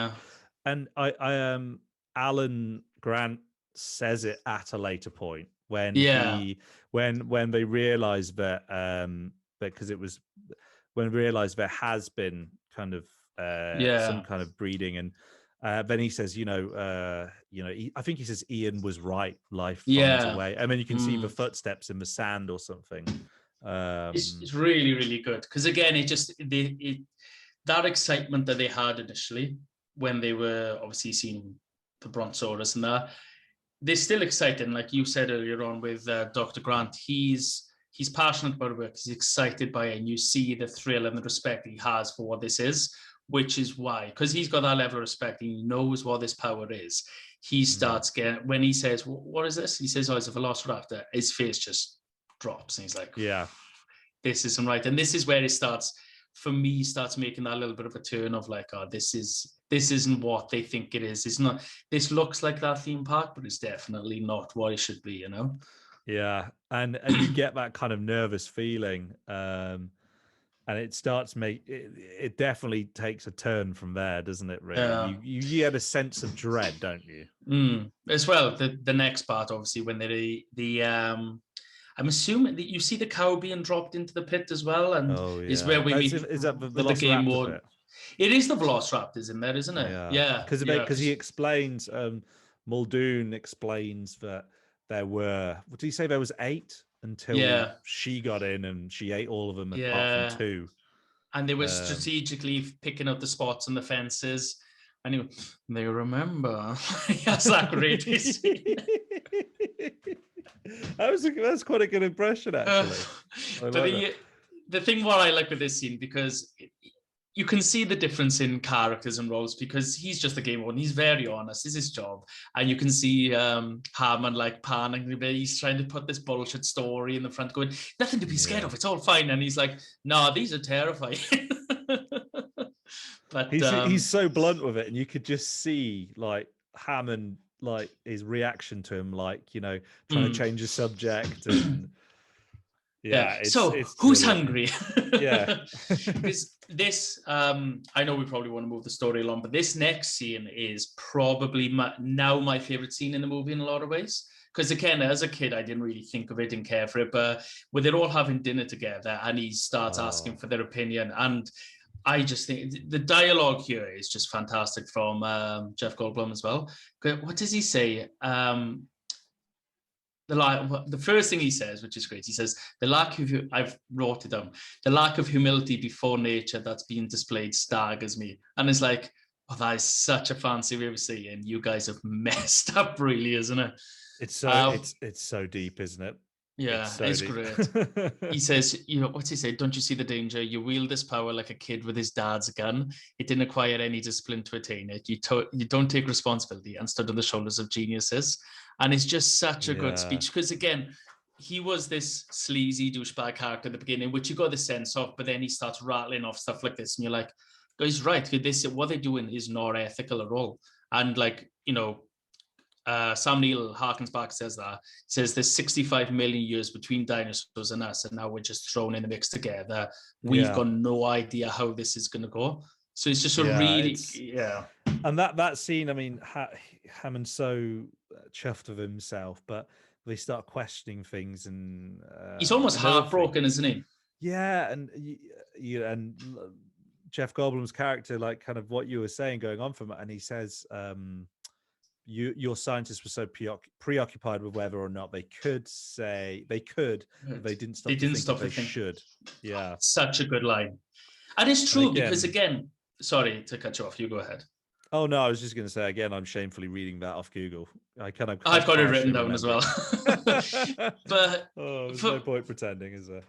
and I Alan Grant says it at a later point when when they realize that because it was when we realized there has been kind of some kind of breeding, and then he says, I think he says Ian was right, life finds a way, and then you can see the footsteps in the sand or something. It's really, really good because again, that excitement that they had initially when they were obviously seeing the Brontosaurus and that, they're still excited. Like you said earlier on with Dr. Grant, he's passionate about it, he's excited by it, and you see the thrill and the respect he has for what this is, which is why, because he's got that level of respect, he knows what this power is. He starts getting, when he says, what is this? He says, it's a velociraptor. His face just drops and he's like, this isn't right. And this is where it starts, for me, starts making that little bit of a turn of like, this isn't what they think it is. It's not, this looks like that theme park, but it's definitely not what it should be, Yeah. And you get that kind of nervous feeling. And it starts it definitely takes a turn from there, doesn't it? Really, you get a sense of dread, don't you? As well, the next part, obviously, when I'm assuming that you see the cow being dropped into the pit as well, and is where we meet. Is that the game mode? It is the Velociraptors in there, isn't it? Yeah, because he explains. Muldoon explains that there were. What did he say? There was 8 until she got in and she ate all of them apart from 2. And they were strategically picking up the spots on the fences. And they remember. That's that great. That's quite a good impression, actually. But the thing what I like with this scene, because you can see the difference in characters and roles, because he's just a game warden. He's very honest. It's his job. And you can see Hammond like panicking a bit. He's trying to put this bullshit story in the front going, nothing to be scared of. It's all fine. And he's like, no, these are terrifying. But he's so blunt with it. And you could just see like Hammond, like his reaction to him, like, trying to change the subject. And who's hungry? Because this I know we probably want to move the story along, but this next scene is probably my favorite scene in the movie in a lot of ways, because again, as a kid, I didn't really think of it and care for it, but with it all having dinner together and he starts asking for their opinion, and I just think the dialogue here is just fantastic from Jeff Goldblum as well. What does he say? The first thing he says, which is great, he says, I've wrote it down, the lack of humility before nature that's being displayed staggers me. And it's like, oh, that is such a fancy way of saying you guys have messed up, really, isn't it? It's so deep, isn't it? Yeah, it's great. He says, what's he say? Don't you see the danger? You wield this power like a kid with his dad's gun. It didn't acquire any discipline to attain it. You don't take responsibility and stood on the shoulders of geniuses. And it's just such a good speech because, again, he was this sleazy douchebag character at the beginning, which you got the sense of, but then he starts rattling off stuff like this, and you're like, he's right. What they're doing is not ethical at all. And Sam Neill harkens back, says there's 65 million years between dinosaurs and us, and now we're just thrown in the mix together. We've got no idea how this is going to go. So it's just And that scene, I mean, Hammond's so chuffed of himself, but they start questioning things, and he's almost heartbroken, isn't he? Yeah, and Jeff Goldblum's character, like kind of what you were saying, going on from it, and he says, your scientists were so preoccupied with whether or not they didn't stop to think they should. Yeah, such a good line, and it's true because, again, sorry to cut you off. You go ahead. Oh no, I was just going to say again, I'm shamefully reading that off Google. I've got it written down as well. But there's no point pretending, is there?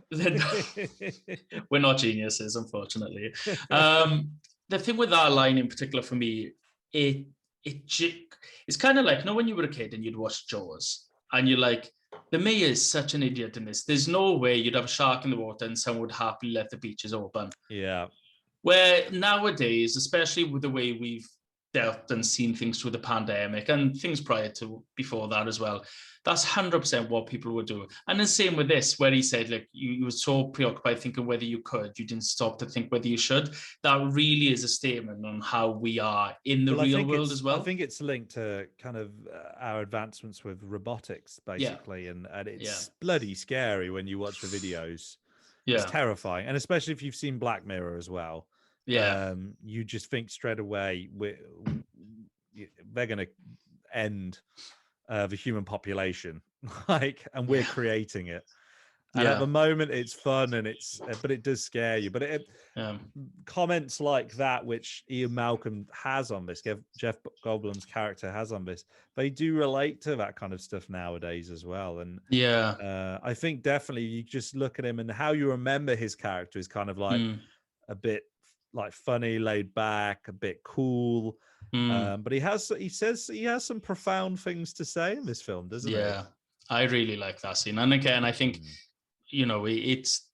We're not geniuses, unfortunately. The thing with that line in particular for me, it's kind of like, when you were a kid and you'd watch Jaws, and you're like, the mayor is such an idiot in this. There's no way you'd have a shark in the water and someone would happily let the beaches open. Yeah. Where nowadays, especially with the way we've dealt and seen things through the pandemic and things before that as well, that's 100% what people would do. And the same with this, where he said, like, you were so preoccupied thinking whether you could, you didn't stop to think whether you should. That really is a statement on how we are in the real world as well. I think it's linked to kind of our advancements with robotics, basically, and it's bloody scary when you watch the videos. It's terrifying, and especially if you've seen Black Mirror as well. You just think straight away they're going to end the human population, and we're creating it. And at the moment, it's fun, and but it does scare you. But comments like that, which Ian Malcolm has on this, Jeff Goldblum's character has on this, they do relate to that kind of stuff nowadays as well. And I think definitely you just look at him, and how you remember his character is kind of like a bit like funny, laid back, a bit cool. But he says he has some profound things to say in this film, doesn't he? Yeah, I really like that scene. And again, I think, it's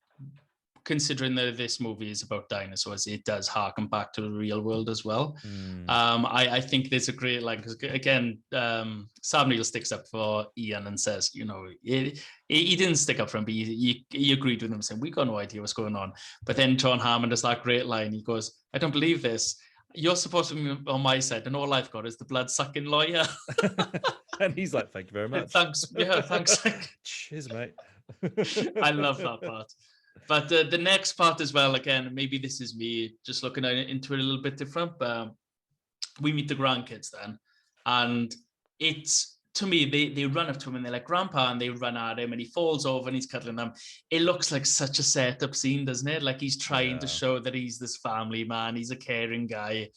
considering that this movie is about dinosaurs, it does harken back to the real world as well. I think there's a great line, because again, Sam Neill sticks up for Ian and says, he didn't stick up for him, but he agreed with him, saying, we got no idea what's going on. But then John Hammond has that great line. He goes, I don't believe this. You're supposed to be on my side, and all I've got is the blood-sucking lawyer. And he's like, thank you very much. Thanks. Yeah, thanks. Cheers, mate. I love that part. But the next part as well, again, maybe this is me just looking into it a little bit different, but we meet the grandkids then. And it's, to me, they run up to him and they're like, Grandpa, and they run at him and he falls over and he's cuddling them. It looks like such a setup scene, doesn't it? Like he's trying to show that he's this family man, he's a caring guy.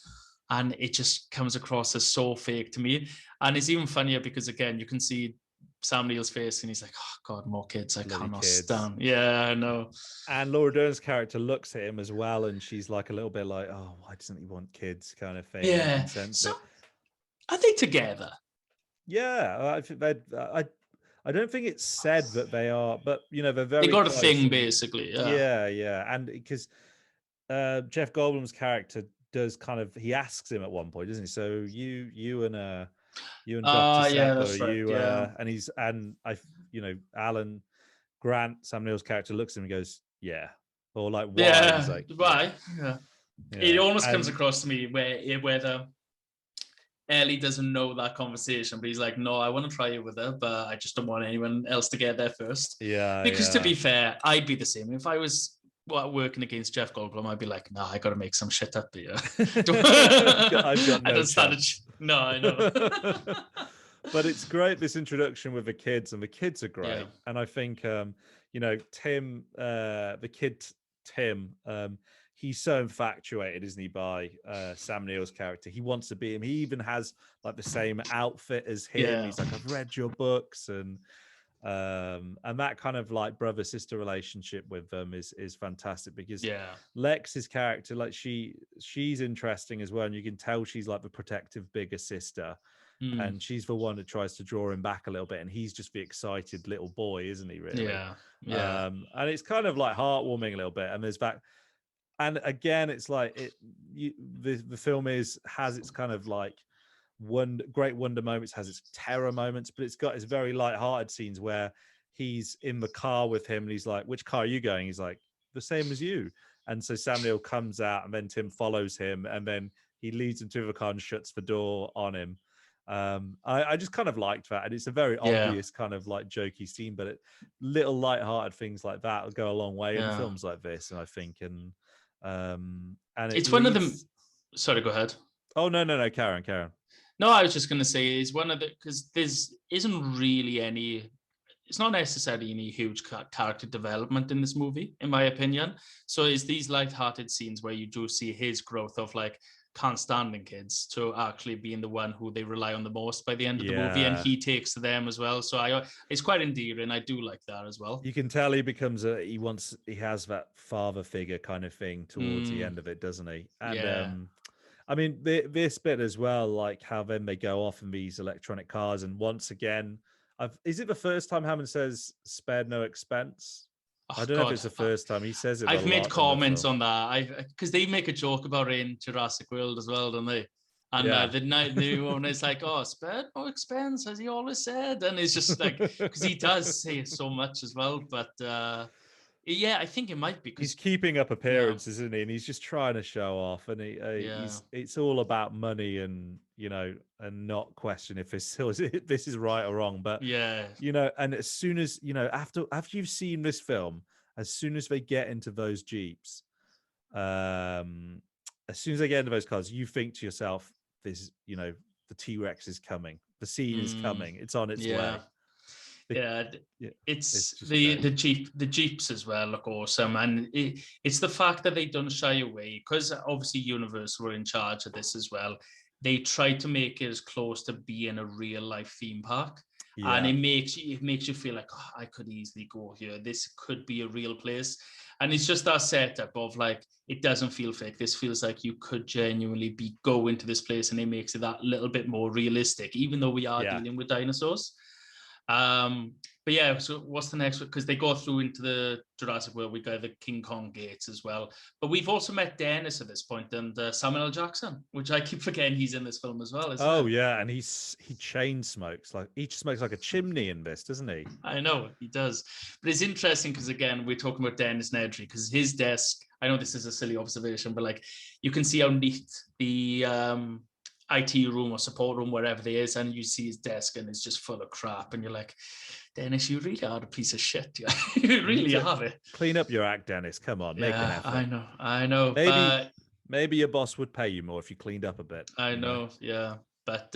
And it just comes across as so fake to me. And it's even funnier because, again, you can see Sam Neill's face and he's like, oh God, more kids. I cannot stand. Yeah, I know. And Laura Dern's character looks at him as well, and she's like a little bit like, oh, why doesn't he want kids, kind of thing. Yeah. So are they together? Yeah, I think I don't think it's said that they are, but they're very. They got a thing, basically. Yeah, and because Jeff Goldblum's character does kind of, he asks him at one point, doesn't he? So you and Dr. Settler, and Alan Grant, Sam Neill's character, looks at him and goes, yeah, or like, why? Yeah, he's like, why? Yeah. It almost comes across to me where Ellie doesn't know that conversation, but he's like, no, I want to try it with her, but I just don't want anyone else to get there first. Yeah, Because to yeah. be fair, I'd be the same. If I was working against Jeff Goldblum, I'd be like, nah, I got to make some shit up here. I've got no I don't stand chance. No, I know. But it's great, this introduction with the kids, and the kids are great. Yeah. And I think, Tim, the kid Tim, he's so infatuated, isn't he, by Sam Neill's character? He wants to be him. He even has like the same outfit as him. Yeah. He's like, I've read your books, and that kind of like brother sister relationship with them is fantastic, because Lex's character, like she's interesting as well, and you can tell she's like the protective bigger sister, and she's the one that tries to draw him back a little bit, and he's just the excited little boy, isn't he, really? Yeah. And it's kind of like heartwarming a little bit, and there's that. And again, it's like the film has its kind of like great wonder moments, has its terror moments, but it's got its very light-hearted scenes where he's in the car with him and he's like, which car are you going? He's like, the same as you. And so Sam Neill comes out, and then Tim follows him, and then he leads him to the car and shuts the door on him. I just kind of liked that, and it's a very obvious kind of like jokey scene, but little light-hearted things like that will go a long way in films like this, and I think, and it's one of them. Sorry, go ahead. Oh, no, Karen. No, I was just going to say, is one of the, because there's isn't really any, it's not necessarily any huge character development in this movie, in my opinion. So it's these light-hearted scenes where you do see his growth of like can't standing kids to actually being the one who they rely on the most by the end of the movie, and he takes to them as well. So it's quite endearing. I do like that as well. You can tell he becomes he has that father figure kind of thing towards the end of it, doesn't he? And I mean, this bit as well, like how then they go off in these electronic cars, and once again, is it the first time Hammond says "spared no expense"? I don't know if it's the first time he says it. I've made comments on that. Because they make a joke about it in Jurassic World as well, don't they? And the new one is like, oh, spared no expense, as he always said. And it's just like, because he does say it so much as well. But I think it might be. He's keeping up appearances, isn't he? And he's just trying to show off. And it's all about money, and, and not question if this is right or wrong. But, and as soon as, after you've seen this film, as soon as they get into those Jeeps, as soon as they get into those cars, you think to yourself, this, the T-Rex is coming. The scene is coming. It's on its way. It's the Jeeps as well look awesome, and it's the fact that they don't shy away, because obviously Universal were in charge of this as well. They tried to make it as close to being a real life theme park, and it makes you feel like, oh, I could easily go here. This could be a real place. And it's just that setup of like, it doesn't feel fake. This feels like you could genuinely go into this place, and it makes it that little bit more realistic, even though we are dealing with dinosaurs. But yeah, so what's the next one? Because they go through into the Jurassic World, we got the King Kong gates as well. But we've also met Dennis at this point, and Samuel L. Jackson, which I keep forgetting he's in this film as well, isn't it? Yeah, and he chain smokes, like each smokes like a chimney in this, doesn't he? I know, he does. But it's interesting because, again, we're talking about Dennis Nedry, because his desk, I know this is a silly observation, but like you can see how neat the IT room or support room, wherever they is, and you see his desk and it's just full of crap, and you're like, Dennis, you really are a piece of shit. You really are it. Clean up your act, Dennis. Come on, make an effort. I know. Maybe your boss would pay you more if you cleaned up a bit. I know. Yeah. But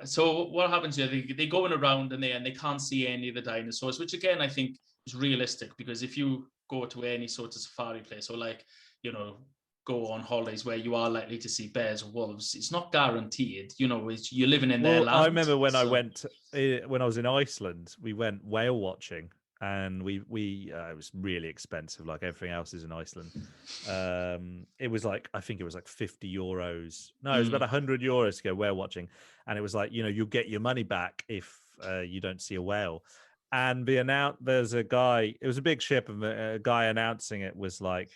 so what happens here? They going around and they can't see any of the dinosaurs, which again I think is realistic, because if you go to any sort of safari place, or like, go on holidays where you are likely to see bears or wolves, it's not guaranteed. You're living in their land. I remember when I was in Iceland, we went whale watching, and we it was really expensive, like everything else is in Iceland. It was like, I think it was like 50 euros. No, it was about 100 euros to go whale watching, and it was like, you'll get your money back if you don't see a whale. And there's a guy. It was a big ship, and a guy announcing it was like,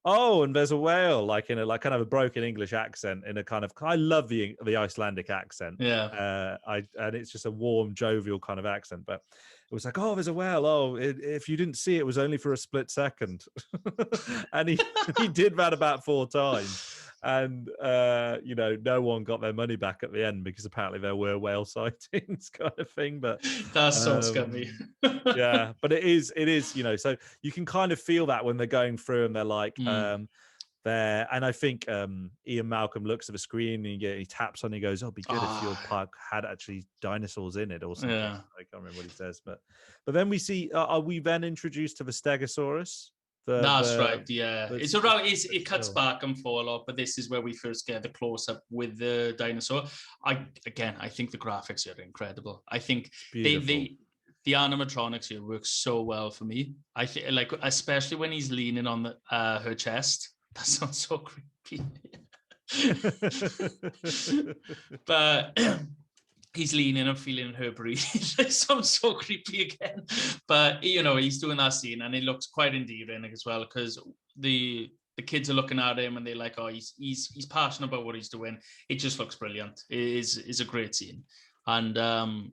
oh, and there's a whale, like in a kind of a broken English accent, in a kind of, I love the Icelandic accent. Yeah. And it's just a warm, jovial kind of accent. But was like, oh, there's a whale. Oh, if you didn't see it, it was only for a split second. And he did that about 4 times. And, no one got their money back at the end because apparently there were whale sightings kind of thing. But That's so scummy. yeah, but it is, so you can kind of feel that when they're going through and they're like, there, and I think Ian Malcolm looks at the screen and he taps on it, he goes, oh, it'd be good if your park had actually dinosaurs in it or something. I can't remember what he says, but then we see, are we then introduced to the Stegosaurus? That's right, yeah. It's around, it cuts back and forth a lot, but this is where we first get the close-up with the dinosaur. I think the graphics are incredible. I think the animatronics here work so well for me. I think, like, especially when he's leaning on her chest. That sounds so creepy. But he's leaning and feeling her breathe. It sounds so creepy again. But, he's doing that scene and it looks quite endearing as well, because the kids are looking at him and they're like, oh, he's passionate about what he's doing. It just looks brilliant. It is a great scene. And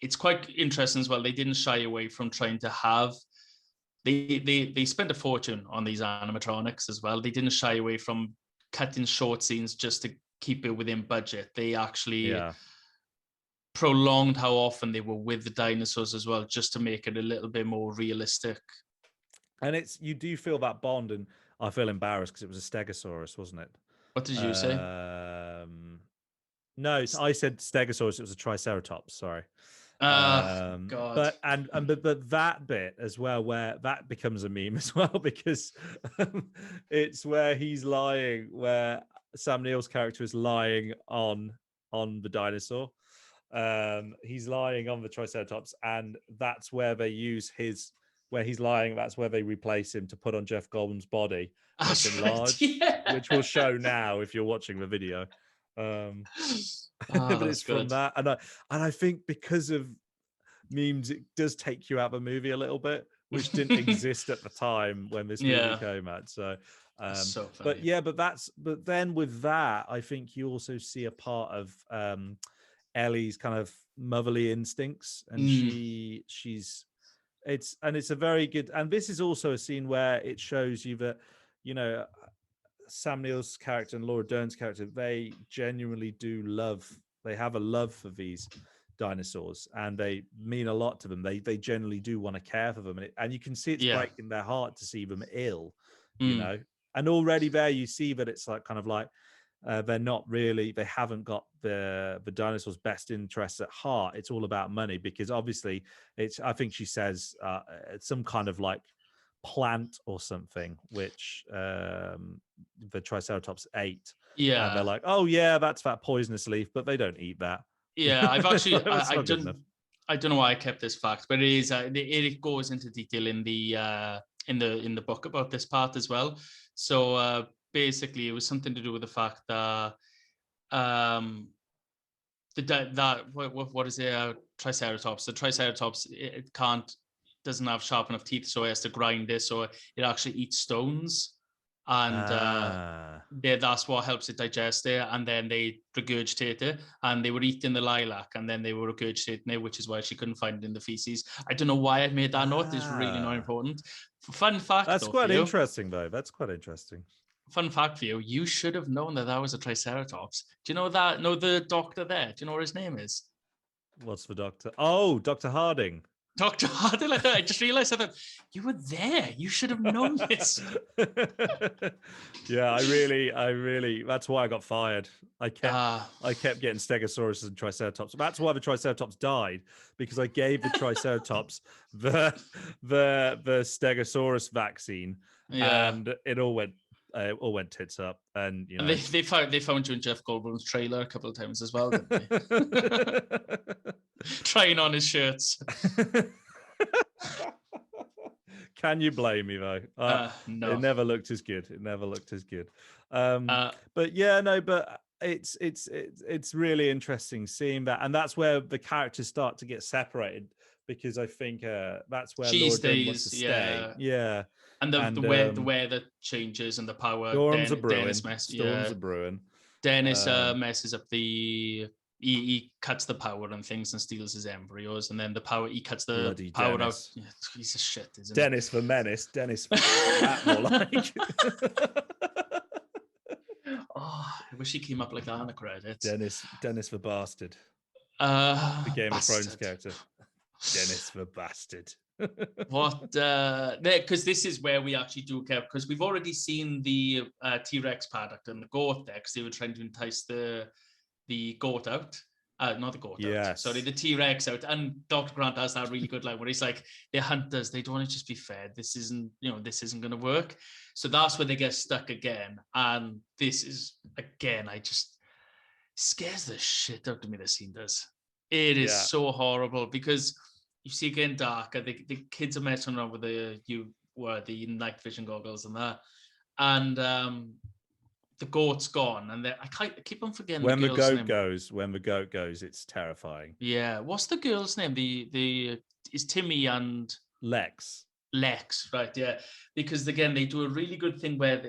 it's quite interesting as well. They didn't shy away from trying to have... They spent a fortune on these animatronics as well. They didn't shy away from cutting short scenes just to keep it within budget. They actually prolonged how often they were with the dinosaurs as well, just to make it a little bit more realistic. And you do feel that bond, and I feel embarrassed because it was a Stegosaurus, wasn't it? What did you say? No, I said Stegosaurus. It was a Triceratops. Sorry. God. But that bit as well, where that becomes a meme as well, because it's where he's lying, where Sam Neill's character is lying on the dinosaur. He's lying on the Triceratops, and that's where they use where he's lying. That's where they replace him to put on Jeff Goldblum's body, enlarged, which we'll show now if you're watching the video. But it's from that, and I think because of memes, it does take you out of the movie a little bit, which didn't exist at the time when this movie came out. So, so funny. but then with that, I think you also see a part of Ellie's kind of motherly instincts, and it's a very good, and this is also a scene where it shows you that, Sam Neill's character and Laura Dern's character, they genuinely they have a love for these dinosaurs, and they mean a lot to them. They genuinely do want to care for them, and you can see it's breaking their heart to see them ill, and already there you see that it's like kind of like they haven't got the dinosaurs' best interests at heart. It's all about money, because obviously I think she says it's some kind of like plant or something which the Triceratops ate, and they're like, oh yeah, that's that poisonous leaf, but they don't eat that. I've actually I don't know why I kept this fact, but it is it goes into detail in the book about this part as well. So basically it was something to do with the fact that what is it, Triceratops, the Triceratops, it doesn't have sharp enough teeth, so it has to grind it, so it actually eats stones, and that's what helps it digest it, and then they regurgitate it, and they were eating the lilac, and then they were regurgitating it, which is why she couldn't find it in the feces. I don't know why I made that note. It's really not important. Fun fact. That's quite interesting, though. That's quite interesting. Fun fact for you: you should have known that was a Triceratops. Do you know that? Know the doctor there? Do you know what his name is? What's the doctor? Oh, Dr. Harding. Dr. Harding, like that. I just realized that you were there. You should have known this. Yeah, I really, that's why I got fired. I kept getting Stegosaurus and Triceratops. That's why the Triceratops died, because I gave the Triceratops the Stegosaurus vaccine, and it all went tits up. And and they found you in Jeff Goldblum's trailer a couple of times as well, didn't they? Trying on his shirts. Can you blame me though? No, it never looked as good. But yeah, no, but it's really interesting seeing that, and that's where the characters start to get separated, because I think that's where she Laura Dern wants to stay. Yeah. And the weather changes and the power. Storms are brewing. Dennis Storms are brewing. Dennis messes up the he cuts the power and things and steals his embryos, and then he cuts the Bloody power Dennis. out. Yeah, he's a shit, isn't Dennis for menace. Dennis for fat, more like. Oh, I wish he came up like that in the credits. Dennis for bastard. The Game of Thrones character. Dennis the bastard. What? Because this is where we actually do care, because we've already seen the T-Rex paddock and the goat there, because they were trying to entice the goat out. Not the goat out. Sorry, the T-Rex out. And Dr. Grant has that really good line where he's like, they're hunters. They don't want to just be fed. This isn't going to work. So that's where they get stuck again. And this is, again, scares the shit out of me, the scene does. It is so horrible, because you see it getting darker. The kids are messing around with the night vision goggles and that. And the goat's gone, and I keep on forgetting when the girl's name. When the goat goes, it's terrifying. Yeah, what's the girl's name? The is Timmy and Lex, right? Yeah, because again, they do a really good thing where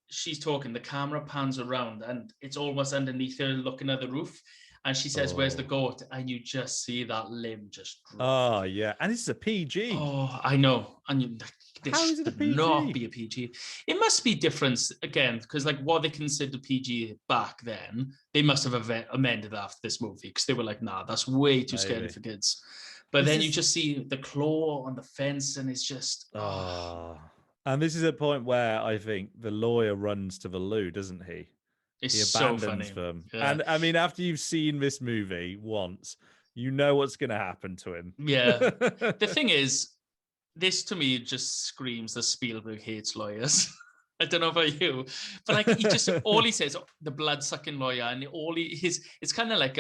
she's talking, the camera pans around, and it's almost underneath her, looking at the roof, and she says, "Where's the goat?" And you just see that limb just drop. Oh yeah, and this is a PG. Oh, I know, and how is it a PG? Not be a PG. It must be different again, because like what they considered PG back then, they must have amended after this movie, because they were like, nah, that's way too scary for kids. But then you just see the claw on the fence, and it's just And this is a point where I think the lawyer runs to the loo, doesn't he? He abandons them. Yeah. And I mean, after you've seen this movie once, you know what's going to happen to him. Yeah. The thing is, this to me just screams that Spielberg hates lawyers. I don't know about you, but like he just all he says, the blood-sucking lawyer, and it's kind of like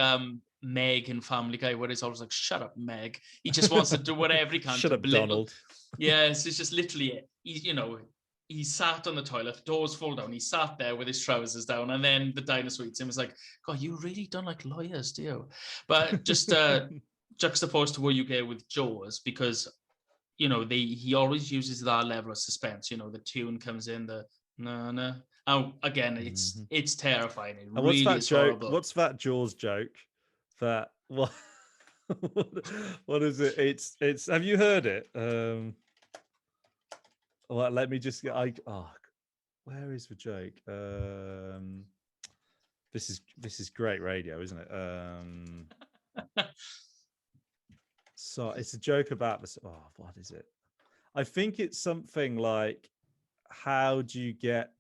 Meg in Family Guy, where he's always like, "Shut up, Meg." He just wants to do whatever he can. Shut up, Donald. Yes, it's just literally he sat on the toilet, doors fall down. He sat there with his trousers down, and then the dinosaur eats him. It's like, God, you really don't like lawyers, do you? But just juxtaposed to what you get with Jaws, because he always uses that level of suspense. The tune comes in, the na. Oh, again, it's terrifying. It and really what's that is joke? horrible. What's that Jaws joke? That what? What is it? It's. Have you heard it? Well, let me just get. Where is the joke? This is great radio, isn't it? So it's a joke about this. Oh, what is it? I think it's something like, "How do you get?"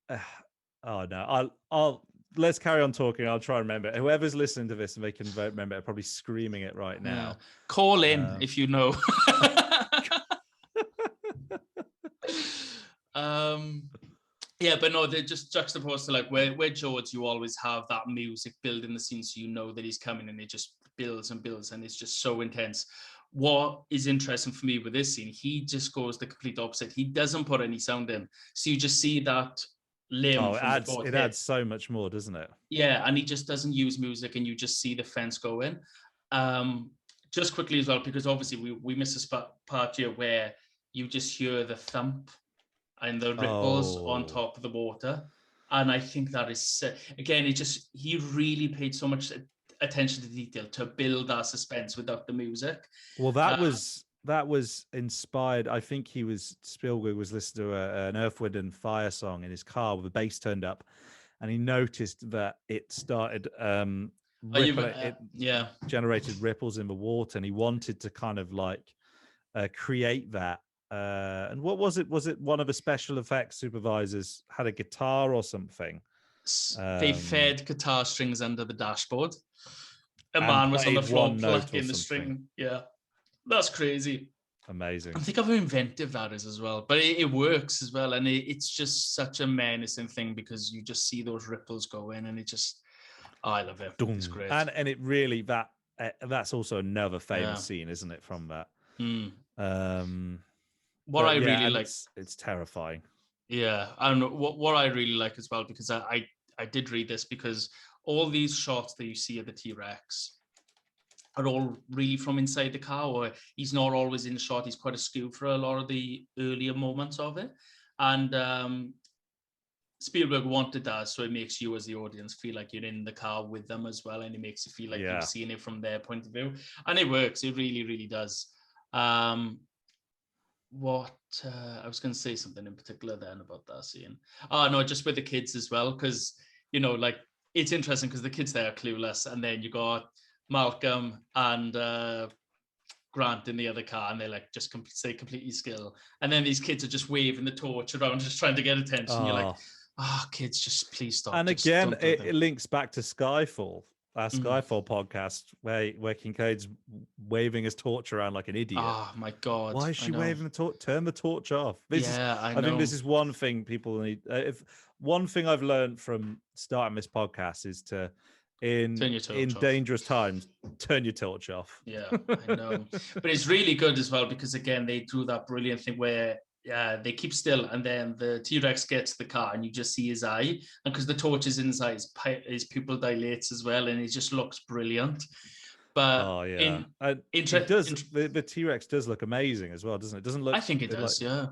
Oh no, I'll let's carry on talking. I'll try and remember it. Whoever's listening to this and they can remember it, are probably screaming it right now. Yeah. Call in if you know. Yeah, but no, they're just juxtaposed to like where George, you always have that music building the scene, so you know that he's coming, and it just builds and builds, and it's just so intense. What is interesting for me with this scene, he just goes the complete opposite. He doesn't put any sound in, so you just see that limb. Oh, it adds so much more, doesn't it? Yeah, and he just doesn't use music, and you just see the fence go in. Just quickly as well, because obviously we missed a part here where you just hear the thump and the ripples on top of the water. And I think that is, again, he really paid so much attention to detail to build that suspense without the music. Well, that was inspired. I think Spielberg was listening to an Earth, Wind and Fire song in his car with the bass turned up, and he noticed that it started generated ripples in the water, and he wanted to kind of like create that. And what was it? Was it one of the special effects supervisors had a guitar or something? They fed guitar strings under the dashboard. A man was on the floor plucking the string. Yeah, that's crazy. Amazing. I think of how inventive that is as well, but it works as well, and it's just such a menacing thing, because you just see those ripples go in, and I love it. It's great, and it really that's also another famous scene, isn't it? From that. What I really like, it's terrifying. Yeah, and what I really like as well, because I did read this, because all these shots that you see of the T-Rex are all really from inside the car, or he's not always in the shot. He's quite askew for a lot of the earlier moments of it. And Spielberg wanted that, so it makes you as the audience feel like you're in the car with them as well, and it makes you feel like you've seen it from their point of view, and it works. It really, really does. What I was going to say something in particular then about that scene. Oh no, just with the kids as well, because like it's interesting because the kids there are clueless, and then you got Malcolm and Grant in the other car, and they're like just say completely still, and then these kids are just waving the torch around, just trying to get attention. You're like, kids, just please stop. And just again, it links back to Skyfall, our Skyfall podcast, where Kincaid's waving his torch around like an idiot. Oh my god! Why is she waving the torch? Turn the torch off. I think this is one thing people need. If one thing I've learned from starting this podcast is to, in dangerous times, turn your torch off. Yeah, I know. But it's really good as well because again they do that brilliant thing where they keep still, and then the T-Rex gets the car, and you just see his eye, and because the torch is inside, his pupil dilates as well, and it just looks brilliant. But the T-Rex does look amazing as well, doesn't it? Doesn't look? I think it does. Yeah.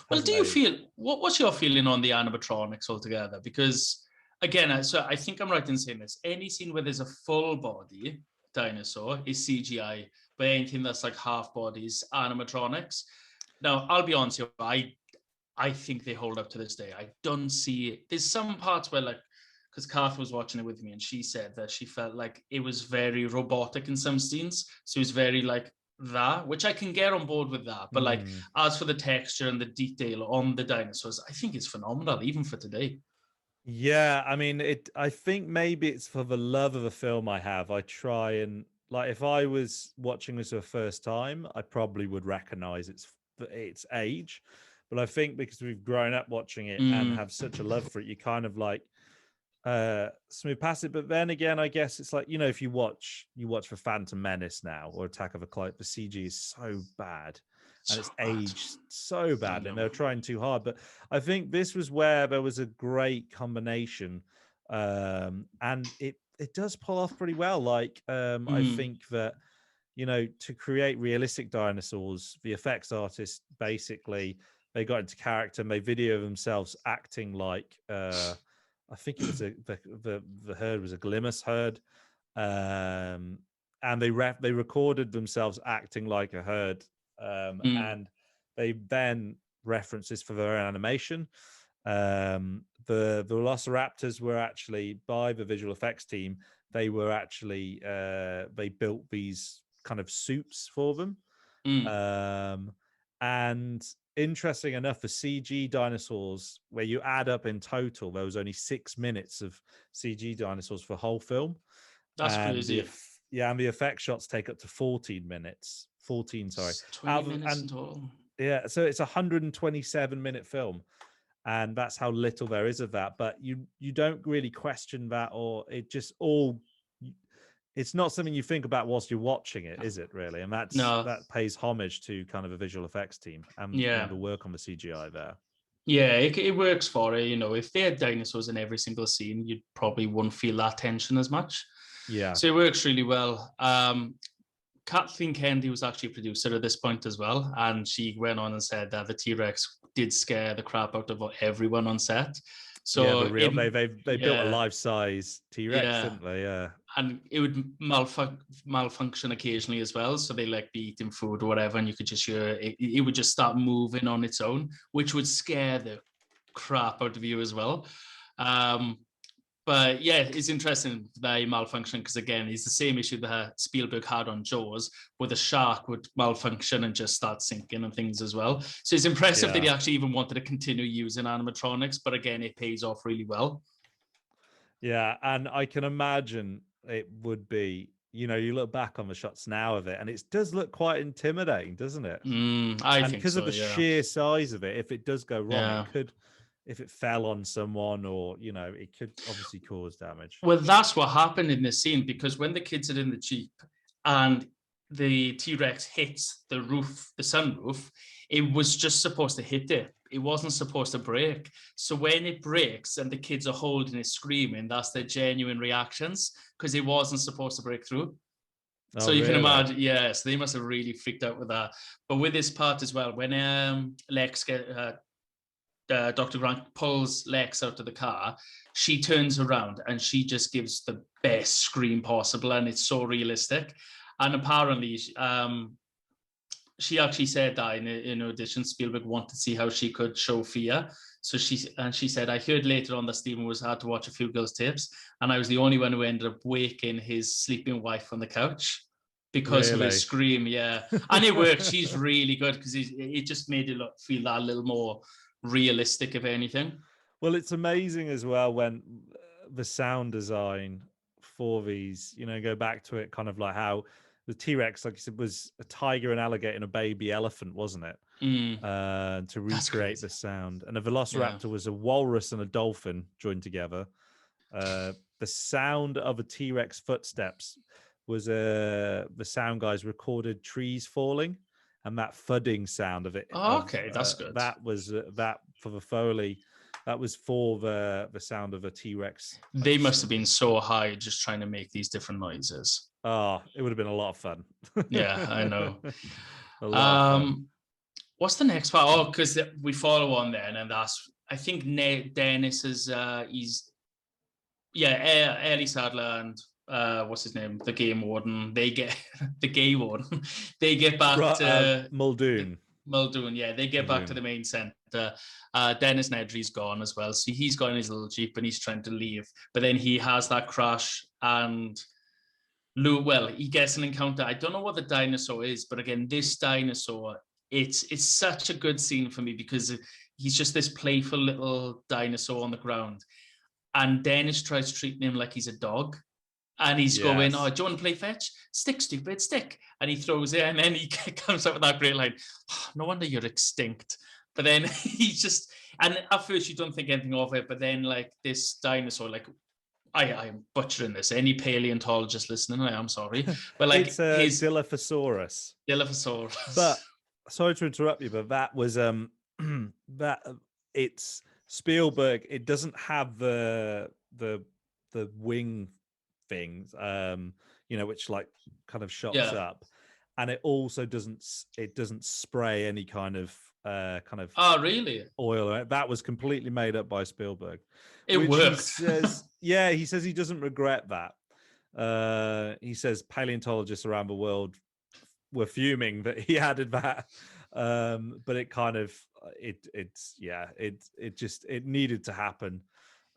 Well, do you feel what's your feeling on the animatronics altogether? Because again, so I think I'm right in saying this. Any scene where there's a full body dinosaur is CGI, but anything that's like half bodies animatronics. Now, I'll be honest with you, I think they hold up to this day. I don't see it. There's some parts where, like, because Kath was watching it with me, and she said that she felt like it was very robotic in some scenes. So it was very like that, which I can get on board with that. But like, as for the texture and the detail on the dinosaurs, I think it's phenomenal, even for today. Yeah, I mean, I think maybe it's for the love of a film I have. I try and, like, if I was watching this for the first time, I probably would recognize its age. But I think because we've grown up watching it and have such a love for it, you kind of like smooth past it. But then again, I guess it's like, if you watch for Phantom Menace now or Attack of the Clones, the CG is so bad. And it's aged so bad, and they're trying too hard. But I think this was where there was a great combination, and it does pull off pretty well. Like I think that to create realistic dinosaurs, the effects artists basically they got into character and they video themselves acting like I think it was the herd was a Glimmers herd, and they recorded themselves acting like a herd. And they then reference this for their own animation. The Velociraptors were actually, by the visual effects team, they were actually they built these kind of suits for them. And interesting enough, the CG dinosaurs, where you add up in total, there was only 6 minutes of CG dinosaurs for the whole film. That's crazy. And the effect shots take up to 14 minutes. 14, sorry. 20 minutes in total. Yeah, so it's a 127-minute film, and that's how little there is of that. But you don't really question that, or it just it's not something you think about whilst you're watching it, is it really? And that pays homage to kind of a visual effects team and the work on the CGI there. Yeah, it works for it. If they had dinosaurs in every single scene, you probably wouldn't feel that tension as much. Yeah. So it works really well. Kathleen Kennedy was actually a producer at this point as well, and she went on and said that the T-Rex did scare the crap out of everyone on set. So they built a life-size T-Rex, didn't they? Yeah, and it would malfunction occasionally as well. So they like be eating food or whatever, and you could just hear it would just start moving on its own, which would scare the crap out of you as well. But yeah, it's interesting that malfunction because again, it's the same issue that Spielberg had on Jaws, where the shark would malfunction and just start sinking and things as well. So it's impressive that he actually even wanted to continue using animatronics, but again, it pays off really well. Yeah, and I can imagine it would be, you look back on the shots now of it, and it does look quite intimidating, doesn't it? I think because so, of the sheer size of it, if it does go wrong, it could. If it fell on someone or, it could obviously cause damage. Well, that's what happened in this scene, because when the kids are in the Jeep and the T-Rex hits the roof, the sunroof, it was just supposed to hit it. It wasn't supposed to break. So when it breaks and the kids are holding it, screaming, that's their genuine reactions, because it wasn't supposed to break through. Oh, so you can imagine, so they must have really freaked out with that. But with this part as well, when Lex Dr. Grant pulls Lex out of the car, she turns around and she just gives the best scream possible, and it's so realistic. And apparently, she actually said that in audition, Spielberg wanted to see how she could show fear. So she said, I heard later on that Stephen was hard to watch A Few Girls' Tips, and I was the only one who ended up waking his sleeping wife on the couch because of his scream. Yeah, and it worked. She's really good because it just made it feel that a little more realistic, if anything. Well, it's amazing as well when the sound design for these, go back to it, kind of like how the T-Rex, like you said, was a tiger, an alligator, and a baby elephant, wasn't it? To recreate the sound. And a velociraptor was a walrus and a dolphin joined together. The sound of a T-Rex footsteps was the sound guys recorded trees falling, and that thudding sound of it. Oh, okay, that's good. That was that for the Foley. That was for the sound of a T-Rex. They must have been so high just trying to make these different noises. Oh, it would have been a lot of fun. Yeah, I know. A lot of fun. What's the next part? Oh, because we follow on then, and that's, I think Dennis is Ellie Sadler and what's his name, the game warden. They get the gay warden. They get back to Muldoon. Yeah, they get back to the main center. Dennis Nedry's gone as well, so he's got in his little jeep and he's trying to leave, but then he has that crash and he gets an encounter. I don't know what the dinosaur is, but again, this dinosaur, it's such a good scene for me because he's just this playful little dinosaur on the ground, and Dennis tries treating him like he's a dog. And he's going, oh, do you want to play fetch? Stick, stupid, stick. And he throws it, and then he comes up with that great line, oh, no wonder you're extinct. But then he's just, and at first you don't think anything of it, but then like this dinosaur, like, I'm butchering this. Any paleontologist listening, I'm sorry. But like it's his Dilophosaurus. Dilophosaurus. But sorry to interrupt you, but that was it's Spielberg. It doesn't have the wing things, which like kind of shots up, and it also doesn't spray any kind of oh really oil. That was completely made up by Spielberg. It worked. He says he doesn't regret that. He says paleontologists around the world were fuming that he added that, but it kind of it needed to happen.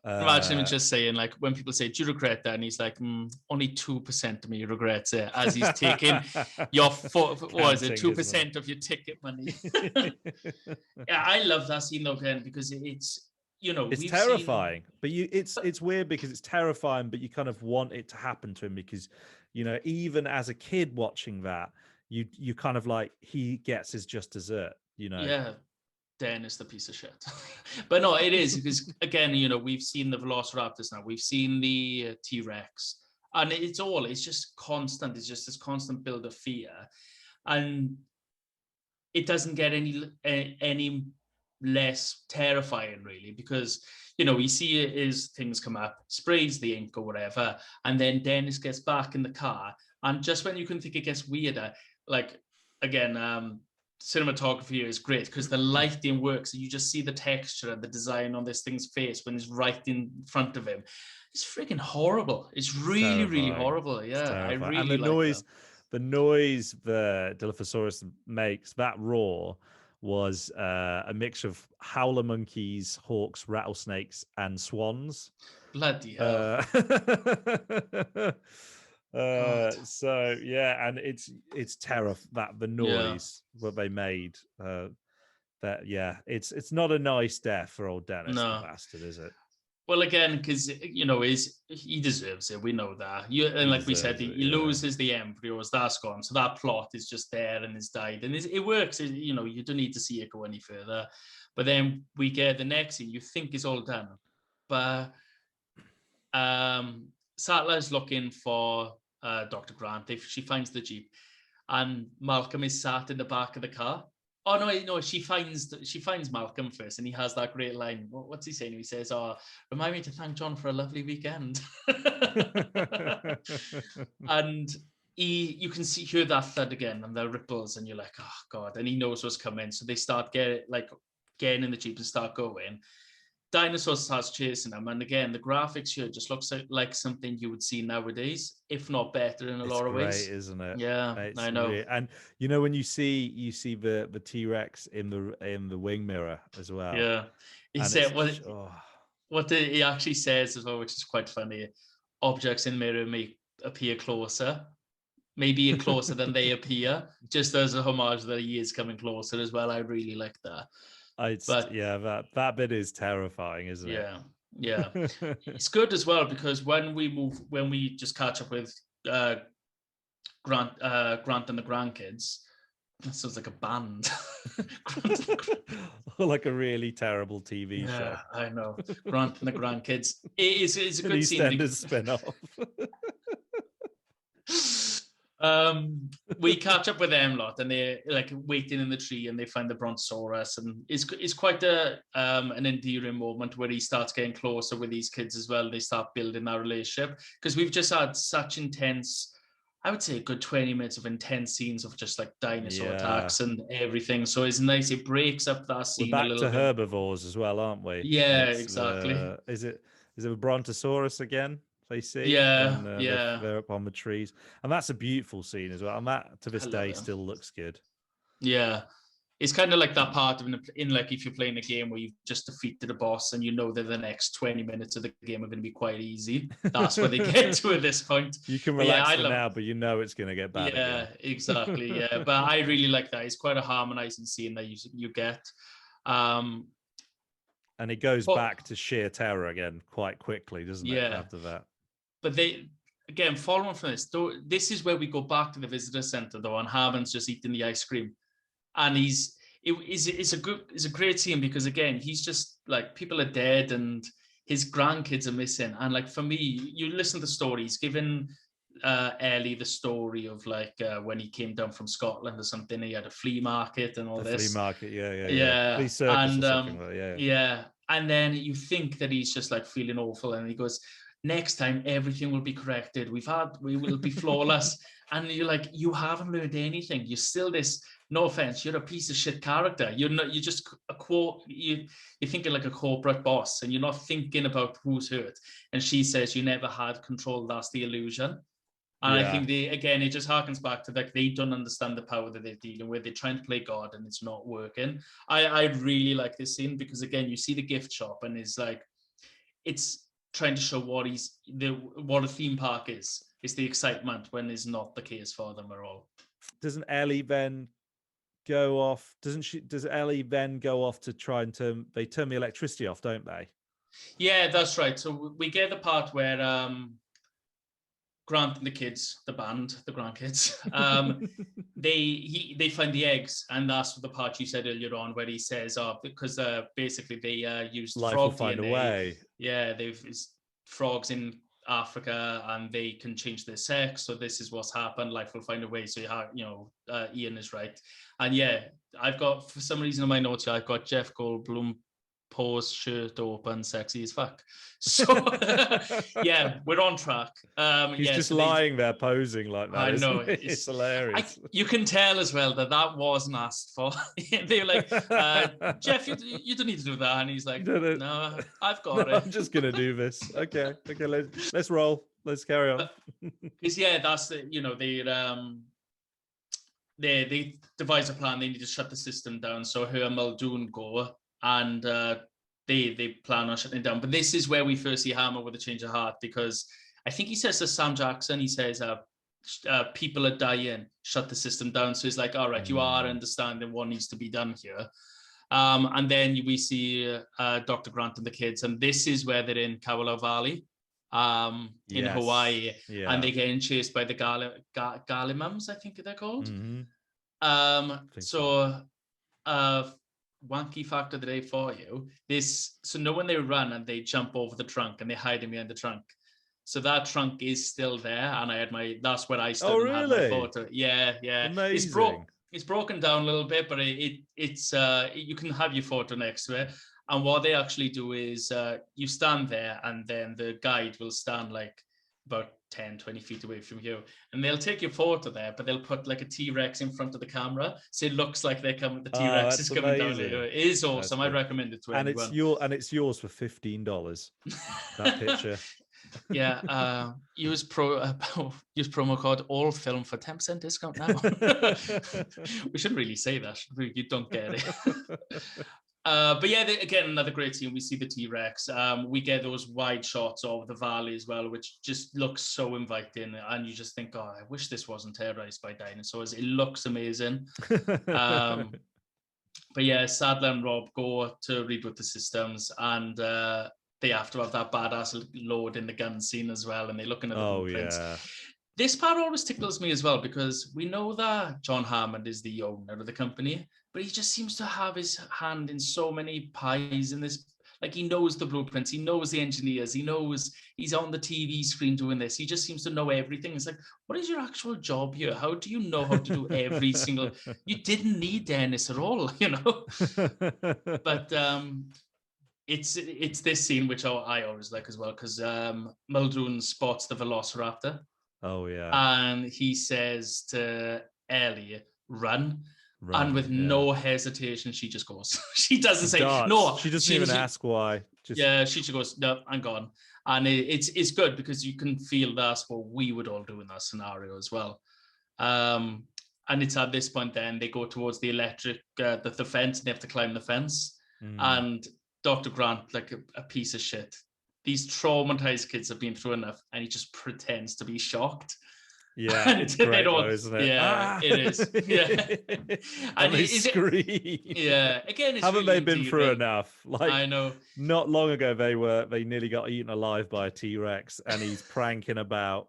Imagine him just saying, like, when people say, do you regret that? And he's like, only 2% of me regrets it, as he's taking your 2% of your ticket money. Yeah, I love that scene though, Glenn, because it's it's terrifying. But it's weird because it's terrifying, but you kind of want it to happen to him because, even as a kid watching that, you kind of like, he gets his just dessert, Yeah. Dennis the piece of shit. But no, it is because again, we've seen the velociraptors now, we've seen the T-Rex, and it's just constant. It's just this constant build of fear, and it doesn't get any less terrifying really, because we see it as things come up, sprays the ink or whatever, and then Dennis gets back in the car, and just when you can think it gets weirder, like again, cinematography here is great because the lighting works and you just see the texture and the design on this thing's face when it's right in front of him. It's freaking horrible. It's really, really horrible. Yeah, I really and the like noise. that. The noise the Dilophosaurus makes, that roar, was a mixture of howler monkeys, hawks, rattlesnakes, and swans. Bloody hell. So yeah, and it's terror, that the noise what they made, it's not a nice death for old Dennis, the bastard, is it? Well, again, because he deserves it. We know that. And like we said, he loses the embryos. That's gone. So that plot is just there and it's died, and it works. You don't need to see it go any further. But then we get the next scene. You think it's all done, but Sattler's looking for Dr. Grant. She finds the Jeep, and Malcolm is sat in the back of the car. Oh no! She finds Malcolm first, and he has that great line. What's he saying? He says, "Oh, remind me to thank John for a lovely weekend." And you can hear that thud again, and the ripples, and you're like, "Oh God!" And he knows what's coming, so they start getting in the Jeep and start going. Dinosaur starts chasing them, and again, the graphics here just looks like something you would see nowadays, if not better in a lot of great, ways. isn't it? Yeah, It's I know. and you know when you see the T-Rex in the wing mirror as well, Yeah, he and said oh. what he actually says as well, which is quite funny. Objects in mirror may appear closer, maybe closer than they appear, just as a homage that he is coming closer as well. I really like that. But Yeah, that bit is terrifying, isn't yeah, it? yeah, it's good as well because when we just catch up with Grant and the grandkids, that sounds like a band. Like a really terrible TV show. I know. Grant and the grandkids. It's a An good scene. EastEnders spin-off. We catch up with them lot, and they're like waiting in the tree, and they find the brontosaurus, and it's quite an endearing moment where he starts getting closer with these kids as well. They start building that relationship because we've just had such intense, I would say, a good 20 minutes of intense scenes of just like dinosaur attacks and everything. So it's nice. It breaks up that scene a We're back little to bit. herbivores as well, aren't we? Yeah, It's exactly. is it a brontosaurus again? They see Yeah, when yeah. they're up on the trees, and that's a beautiful scene as well. And that to this I love day it. still looks good. Yeah. It's kind of like that part of in like if you're playing a game where you've just defeated a boss and you know that the next 20 minutes of the game are going to be quite easy. That's where they get to at this point. You can relax for now, but you know it's going to get bad again. Exactly. Yeah, but I really like that. It's quite a harmonizing scene that you get. And it goes back to sheer terror again quite quickly, doesn't it? After that. But again, following from this, though, this is where we go back to the visitor center though, and Harmon's just eating the ice cream. And it's a great scene because again, he's just like, people are dead and his grandkids are missing. And like, for me, you listen to the story, he's given Ellie the story of like when he came down from Scotland or something, he had a flea market and all this. Flea market, yeah. Flea circus or something like that, yeah. And then you think that he's just like feeling awful, and he goes, next time everything will be corrected. We will be flawless. And you're like, you haven't learned anything. You're still this, no offense, you're a piece of shit character. You're just you're thinking like a corporate boss, and you're not thinking about who's hurt. And she says, you never had control. That's the illusion. And I think it just harkens back to like, they don't understand the power that they're dealing with. They're trying to play God and it's not working. I really like this scene because again, you see the gift shop and it's like, it's trying to show what a theme park is. It's the excitement when it's not the case for them at all. Doesn't Ellie then go off? Does Ellie then go off to try and turn the electricity off, don't they? Yeah, that's right. So we get the part where Grant and the kids, the band, the grandkids, they find the eggs, and that's the part you said earlier on where he says, because basically they used life frog will find DNA. a way. Yeah, they've frogs in Africa and they can change their sex, so this is what's happened. Life will find a way. So Ian is right, and yeah, I've got, for some reason in my notes here, I've got Jeff Goldblum pose, shirt open, sexy as fuck. So yeah, we're on track. He's just lying there posing like that. I know, it's hilarious. You can tell as well that wasn't asked for. They were like, Jeff, you don't need to do that, and he's like, no, I've got it. I'm just gonna do this. Okay, let's roll. Let's carry on. Because that's they devise a plan. They need to shut the system down. So her and Muldoon go, and they plan on shutting it down. But this is where we first see Hammer with a change of heart, because I think he says to Sam Jackson, he says, people are dying, shut the system down. So he's like, all right, you are understanding what needs to be done here. And then we see Dr. Grant and the kids, and this is where they're in Kawalo Valley, in Hawaii, and they're getting chased by the Gallimums, I think they're called. Wanky fact of the day for you. So when they run and they jump over the trunk and they hide behind the trunk. So that trunk is still there, and that's where I stood and had my photo. Yeah. Amazing. It's broken down a little bit, but it's you can have your photo next to it. And what they actually do is you stand there, and then the guide will stand like about 10, 20 feet away from you, and they'll take your photo there, but they'll put like a T-Rex in front of the camera, so it looks like the Oh, T-Rex is that's coming down. amazing. It is That's awesome. I good. recommend it to And anyone. it's yours for $15. That picture. Yeah, use promo code ALLFILM for 10% discount now. We shouldn't really say that. You don't get it. But yeah, again, another great scene. We see the T-Rex. We get those wide shots of the valley as well, which just looks so inviting. And you just think, oh, I wish this wasn't terrorized by dinosaurs. It looks amazing. But yeah, Sadler and Rob go to reboot the systems, and they have to have that badass load in the gun scene as well, and they're looking at the blueprints. Yeah. This part always tickles me as well, because we know that John Hammond is the owner of the company, but he just seems to have his hand in so many pies in this. Like, he knows the blueprints, he knows the engineers, he knows he's on the TV screen doing this. He just seems to know everything. It's like, what is your actual job here? How do you know how to do every single? You didn't need Dennis at all, you know. But it's this scene which I always like as well, because Muldoon spots the Velociraptor. Oh yeah. And he says to Ellie, run. And with yeah. no hesitation, she just goes. She doesn't say does. no. She doesn't even ask why. Yeah, she just goes, no, I'm gone. And it's good, because you can feel that's what we would all do in that scenario as well. And it's at this point then they go towards the electric, the fence, and they have to climb the fence. And Dr. Grant, like a piece of shit. These traumatized kids have been through enough, and he just pretends to be shocked. Yeah, it's great though, isn't it? Yeah, it is. Yeah. And they scream. Yeah, again, it's haven't really they been through enough? Like, I know. Not long ago, they nearly got eaten alive by a T-Rex, and he's pranking about.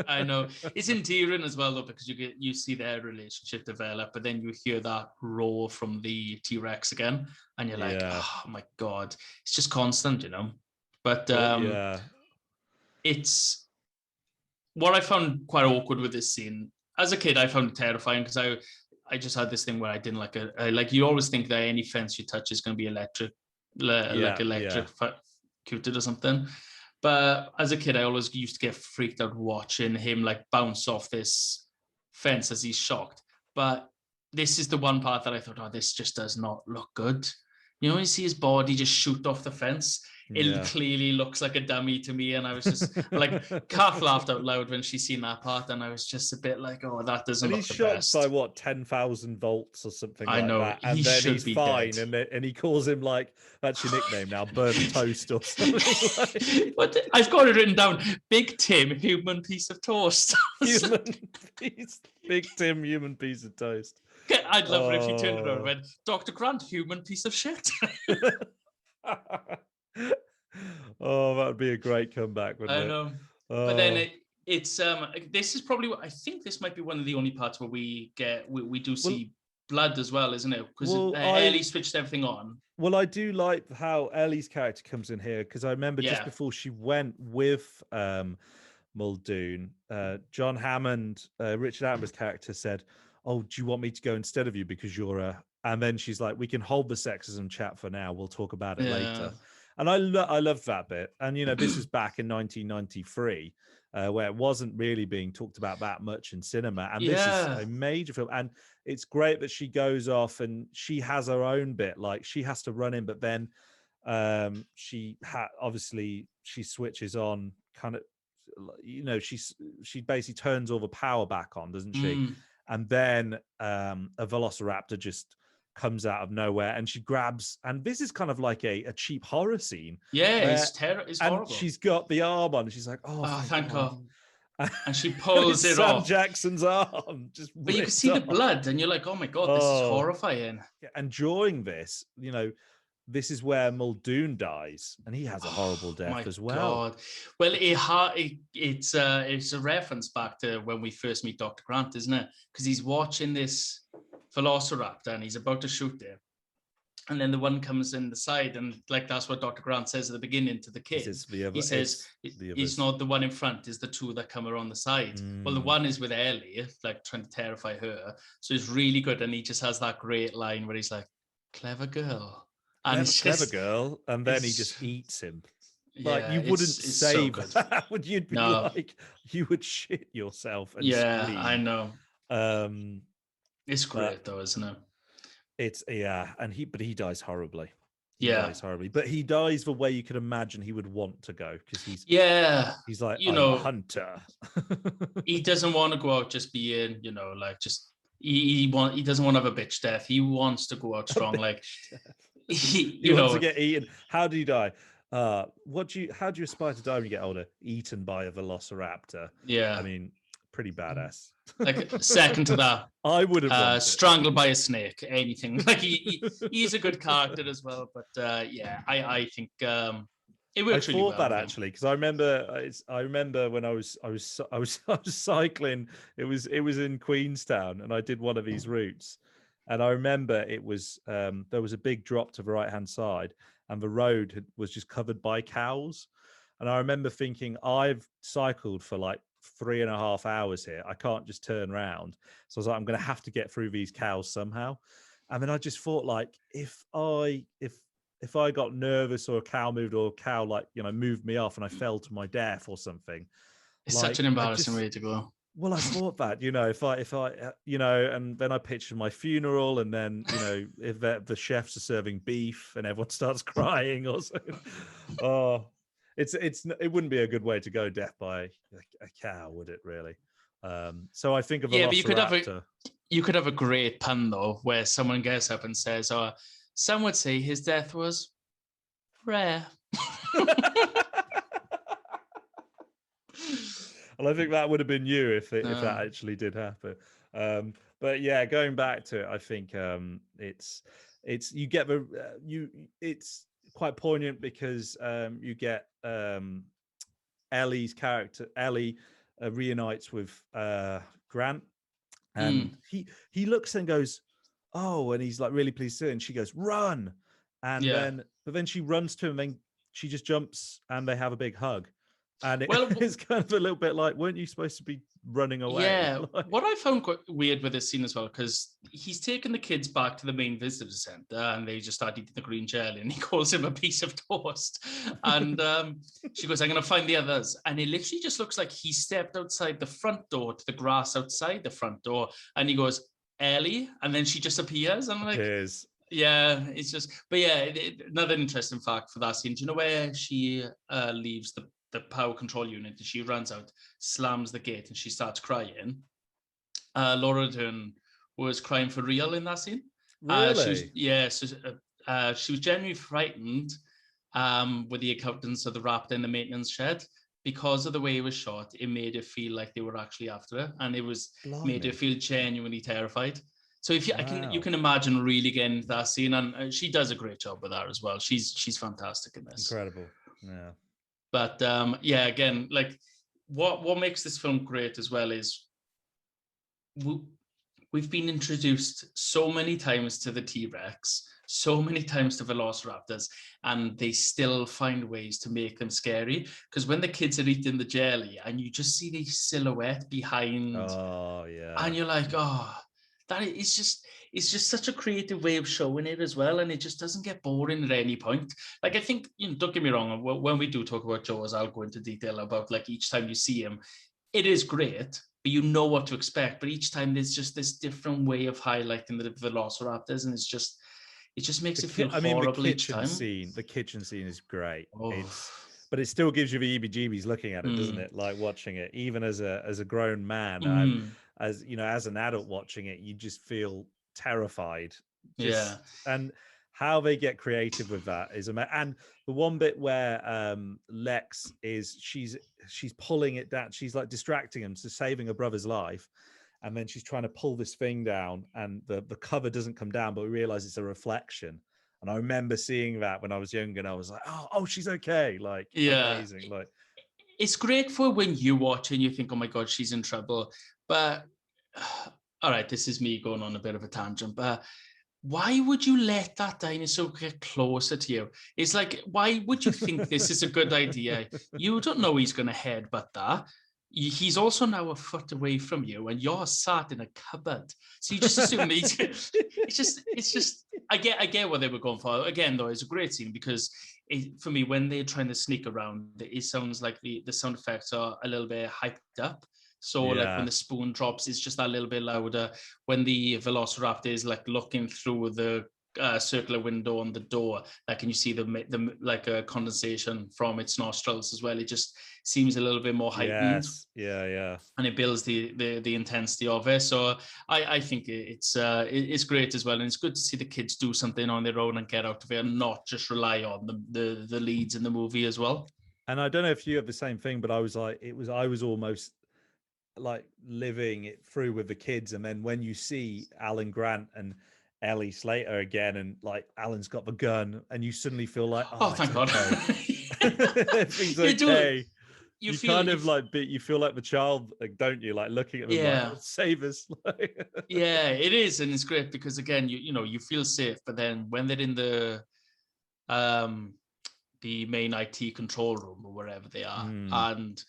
I know. It's endearing as well, though, because you see their relationship develop, but then you hear that roar from the T-Rex again, and you're like, oh my God, it's just constant, you know. But it's what I found quite awkward with this scene. As a kid, I found it terrifying, because I just had this thing where I didn't like it. Like, you always think that any fence you touch is going to be electrocuted or something. But as a kid, I always used to get freaked out watching him like bounce off this fence as he's shocked. But this is the one part that I thought, oh, this just does not look good. You know, you see his body just shoot off the fence. It clearly looks like a dummy to me. And I was just like, Kath laughed out loud when she seen that part. And I was just a bit like, oh, that doesn't look the best. He's shot by what, 10,000 volts or something like that. And then he's fine. And he calls him, like, that's your nickname now, burnt toast or something. But I've got it written down. Big Tim, human piece of toast. Big Tim, human piece of toast. I'd love it if you turned it around and went, Dr. Grant, human piece of shit. Oh, that would be a great comeback, wouldn't it? I know. But then it's this is probably, I think this might be one of the only parts where we do see blood as well, isn't it? Because Ellie switched everything on. Well, I do like how Ellie's character comes in here, because I remember just before she went with Muldoon, John Hammond, Richard Attenborough's character said, oh, do you want me to go instead of you because you're a... And then she's like, we can hold the sexism chat for now. We'll talk about it later. And I love that bit. And, you know, this was back in 1993, where it wasn't really being talked about that much in cinema. And this is a major film. And it's great that she goes off and she has her own bit. Like, she has to run in, but then she switches on kind of, you know, she basically turns all the power back on, doesn't she? And then a Velociraptor just comes out of nowhere, and she grabs, and this is kind of like a cheap horror scene. Yeah, it's horrible. And she's got the arm on, and she's like, oh thank God. And she pulls it Sam off. Jackson's arm. But you can see the blood, and you're like, oh my God, this is horrifying. And during this, you know, this is where Muldoon dies, and he has a horrible death as well. God. Well, it's a reference back to when we first meet Dr. Grant, isn't it? Because he's watching this Velociraptor and he's about to shoot it, and then the one comes in the side, and like that's what Dr. Grant says at the beginning to the kid. He says it's not the one in front, it's the two that come around the side. Well, the one is with Ellie, like trying to terrify her. So it's really good, and he just has that great line where he's like, "Clever girl." And clever girl, and then he just eats him. Like, you Yeah, wouldn't it's so save good. that. You'd be No, like, you would shit yourself and yeah, I scream. know. Um, It's but great though, isn't it? it's and he dies horribly. He Yeah, dies horribly, but he dies the way you could imagine he would want to go, because yeah. he's like, You I'm a know, hunter. he doesn't want to go out just being, like just he doesn't want to have a bitch death. He wants to go out A strong. Like bitch death. he, He wants to get eaten. How do you die? How do you aspire to die when you get older? Eaten by a velociraptor. I yeah, mean, pretty badass. like second to that, I wouldn't want strangled by a snake, anything. Like it. he's a good character as well. But yeah, I think it I works really thought well that with him. actually, because I remember when I was cycling. It was in Queenstown, and I did one of these routes, and I remember it was there was a big drop to the right hand side, and the road was just covered by cows, and I remember thinking, I've cycled for like 3.5 hours here. I can't just turn around. So I was like, I'm going to have to get through these cows somehow. And then I just thought, like, if I got nervous, or a cow moved, or a cow, like, moved me off and I fell to my death or something, It's such like, an embarrassing way to go. well, I thought that, if I and then I pictured my funeral, and then, if the chefs are serving beef and everyone starts crying or something. Oh, it wouldn't be a good way to go, death by a cow, would it really? So I think of Yeah, but Velociraptor. you could have a great pun though, where someone gets up and says, "Oh, some would say his death was rare." Well, I think that would have been you if that actually did happen. But yeah, going back to it, I think it's you get it's quite poignant, because you get Ellie's character. Ellie reunites with Grant, and he looks and goes, "Oh," and he's like really pleased to see it, and she goes, "Run!" And Yeah. then she runs to him, and then she just jumps, and they have a big hug. And Well, it's kind of a little bit like, weren't you supposed to be running away? yeah. Like, What I found quite weird with this scene as well, because he's taken the kids back to the main visitor center, and they just start eating the green jelly, and he calls him a piece of toast. And she goes, "I'm going to find the others." And it literally just looks like he stepped outside the front door to the grass outside the front door, and he goes, "Ellie," and then she just appears. And I'm like, appears. yeah, it's just, but yeah, another interesting fact for that scene. Do you know where she leaves the power control unit, and she runs out, slams the gate, and she starts crying? Laura Dern was crying for real in that scene. She was, Really? yeah, so, she was genuinely frightened with the accountants of the raptor in the maintenance shed. Because of the way it was shot, it made it feel like they were actually after her, and it was made her Blimey. feel genuinely terrified. So if you, you Wow. can imagine really getting into that scene, and she does a great job with that as well. She's fantastic in this. Incredible. Yeah. But yeah, again, like what makes this film great as well is we've been introduced so many times to the T-Rex, so many times to Velociraptors, and they still find ways to make them scary. Because when the kids are eating the jelly and you just see the silhouette behind, Oh yeah. and you're like, oh, that is just, it's just such a creative way of showing it as well, and it just doesn't get boring at any point. Like, I think, don't get me wrong, when we do talk about Jaws, I'll go into detail about, like, each time you see him, it is great, but you know what to expect. But each time there's just this different way of highlighting the Velociraptors, and it just makes it feel horrible each time. The kitchen scene is great. Oh. But it still gives you the EBGBs looking at it, doesn't it? Like, watching it, even as a grown man, and as as an adult watching it, you just feel terrified. Yeah. And how they get creative with that is amazing. And the one bit where Lex she's pulling it down, she's like distracting him to saving her brother's life, and then she's trying to pull this thing down, and the cover doesn't come down, but we realize it's a reflection. And I remember seeing that when I was younger, and I was like, oh, she's okay. Like, yeah, amazing. Like, it's great for when you watch and you think, oh my God, she's in trouble. But all right, this is me going on a bit of a tangent, but why would you let that dinosaur get closer to you? It's like, why would you think this is a good idea? You don't know he's going to headbutt that. he's also now a foot away from you, and you're sat in a cupboard. So you just assume that it's just. I get what they were going for. Again, though, it's a great scene because for me, when they're trying to sneak around, it sounds like the sound effects are a little bit hyped up. So like when Yeah. the spoon drops, it's just that little bit louder. When the Velociraptor is like looking through the circular window on the door, like, and you see the like a condensation from its nostrils as well. It just seems a little bit more heightened, Yes. Yeah. and it builds the intensity of it. So I think it's great as well, and it's good to see the kids do something on their own and get out of it, and not just rely on the leads in the movie as well. And I don't know if you have the same thing, but I was like, I was almost like living it through with the kids. And then when you see Alan Grant and Ellie Slater again, and like Alan's got the gun, and you suddenly feel like, Oh, oh, it's thank God. okay. Everything's You do. okay. You You feel kind of like, you feel like the child, like, don't you? Like looking at them like, yeah. oh, save us. Yeah, it is, and it's great because again, you know, you feel safe, but then when they're in um the main IT control room or wherever they are, and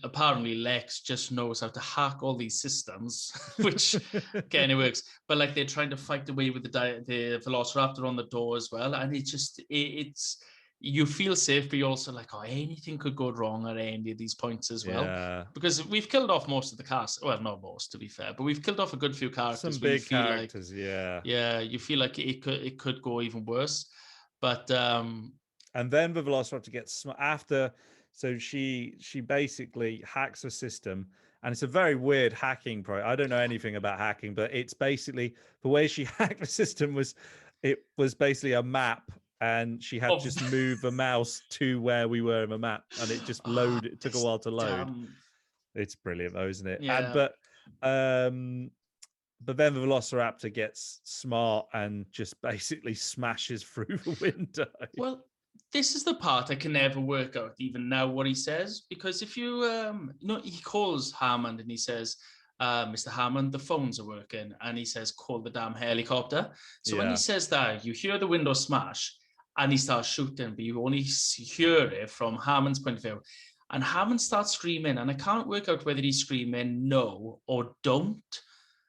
apparently Lex just knows how to hack all these systems, which again it works. But like they're trying to fight away with the Velociraptor on the door as well, and it's you feel safe, but you're also like, oh, anything could go wrong at any of these points as well. Yeah. Because we've killed off most of the cast. Well, not most, to be fair, but we've killed off a good few characters Some where you big feel like, characters, yeah. yeah, you feel like it could go even worse. But and then the Velociraptor gets after, so she basically hacks the system, and it's a very weird hacking I don't know anything about hacking, but it's basically the way she hacked the system was, it was basically a map, and she had to just move the mouse to where we were in the map, and it just loaded. It took a while to load. It's brilliant though, isn't it? Yeah. And but then the Velociraptor gets smart and just basically smashes through the window. Well, this is the part I can never work out even now what he says, because if you he calls Hammond and he says, Mr. Hammond, the phones are working, and he says, call the damn helicopter. So when he says that, you hear the window smash and he starts shooting, but you only hear it from Hammond's point of view. And Hammond starts screaming, and I can't work out whether he's screaming no or don't.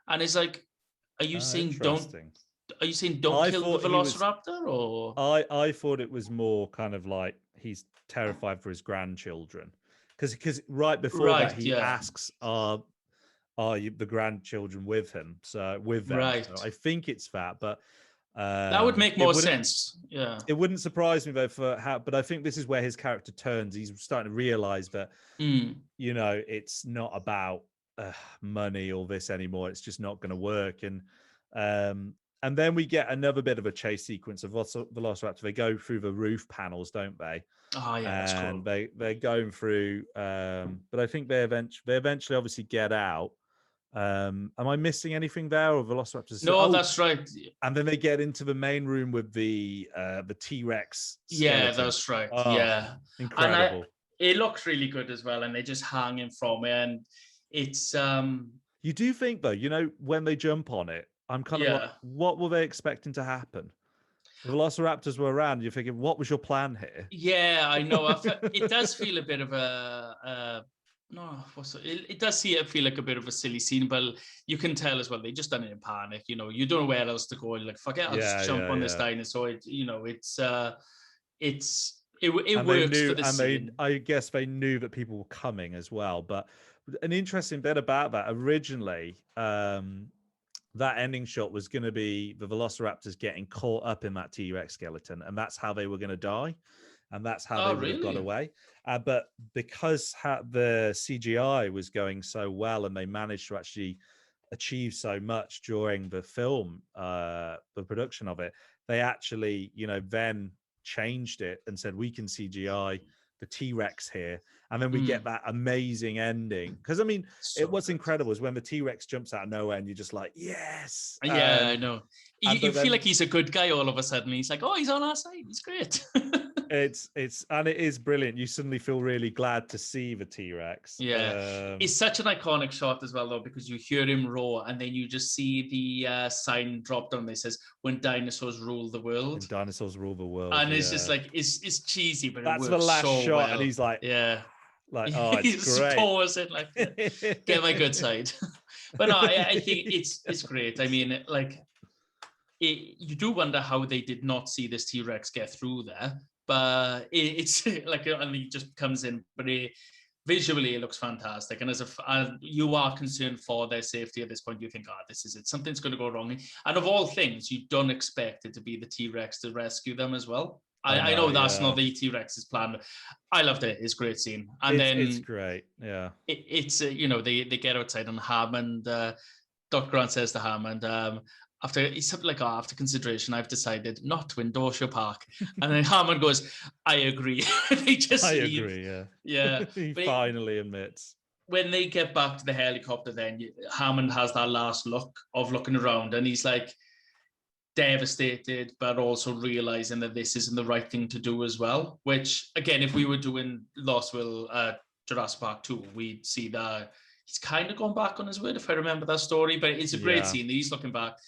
And it's like, are you saying don't? Are you saying don't kill the Velociraptor? Or I thought it was more kind of like he's terrified for his grandchildren, because right before that he asks, are the grandchildren with him? So with them, right. So I think it's that, but that would make more sense. Yeah, it wouldn't surprise me though for how, but I think this is where his character turns. He's starting to realize that you know, it's not about money or this anymore. It's just not going to work. And then we get another bit of a chase sequence of Velociraptor. They go through the roof panels, don't they? Oh yeah, that's cool. They're going through, but I think they eventually obviously get out. Am I missing anything there, or Velociraptors? No, that's right. And then they get into the main room with the T-Rex skeleton. Yeah, that's right. Oh, yeah, incredible. And it looks really good as well, and they just hanging from it, and it's You do think though, you know, when they jump on it, I'm kind of like, what were they expecting to happen? The Velociraptors were around. You're thinking, what was your plan here? Yeah, I know. It does feel a bit of it does feel like a bit of a silly scene, but you can tell as well they just done it in panic. You know, you don't know where else to go. You're like, fuck it, I'll just jump on this dinosaur. It works for the scene. I guess they knew that people were coming as well. But an interesting bit about that originally, that ending shot was going to be the Velociraptors getting caught up in that T-Rex skeleton, and that's how they were going to die, and that's how they would have got away. But because the CGI was going so well, and they managed to actually achieve so much during the film, the production of it, they actually, then changed it and said, we can CGI the T-Rex here, and then we get that amazing ending. Because I mean, what's incredible is when the T-Rex jumps out of nowhere and you're just like, yes. Yeah, I know. You feel like he's a good guy all of a sudden. He's like, oh, he's on our side. He's great. It is brilliant. You suddenly feel really glad to see the T-Rex. Yeah, it's such an iconic shot as well, though, because you hear him roar, and then you just see the sign drop down that says "When dinosaurs rule the world." When dinosaurs rule the world, and it's just like it's cheesy, but that's it works the last so shot, well. and he's like, yeah, Like, oh, it's He's great. pausing like, get my good side. But no, I think it's great. I mean, like, you do wonder how they did not see this T-Rex get through there. But it's like, and he just comes in, but visually it looks fantastic. And you are concerned for their safety at this point, you think, this is it. Something's going to go wrong. And of all things, you don't expect it to be the T-Rex to rescue them as well. I know that's not the T-Rex's plan. I loved it. It's a great scene. And it's great. Yeah. It's they get outside and Hammond, Dr. Grant says to Hammond, after something like, after consideration, I've decided not to endorse your park. And then Hammond goes, I agree. They just I leave. agree, yeah. Yeah. He finally admits. When they get back to the helicopter, then Hammond has that last look of looking around, and he's like devastated, but also realizing that this isn't the right thing to do as well. Which, again, if we were doing Jurassic Park 2, we'd see that he's kind of gone back on his word, if I remember that story. But it's a great scene. He's looking back.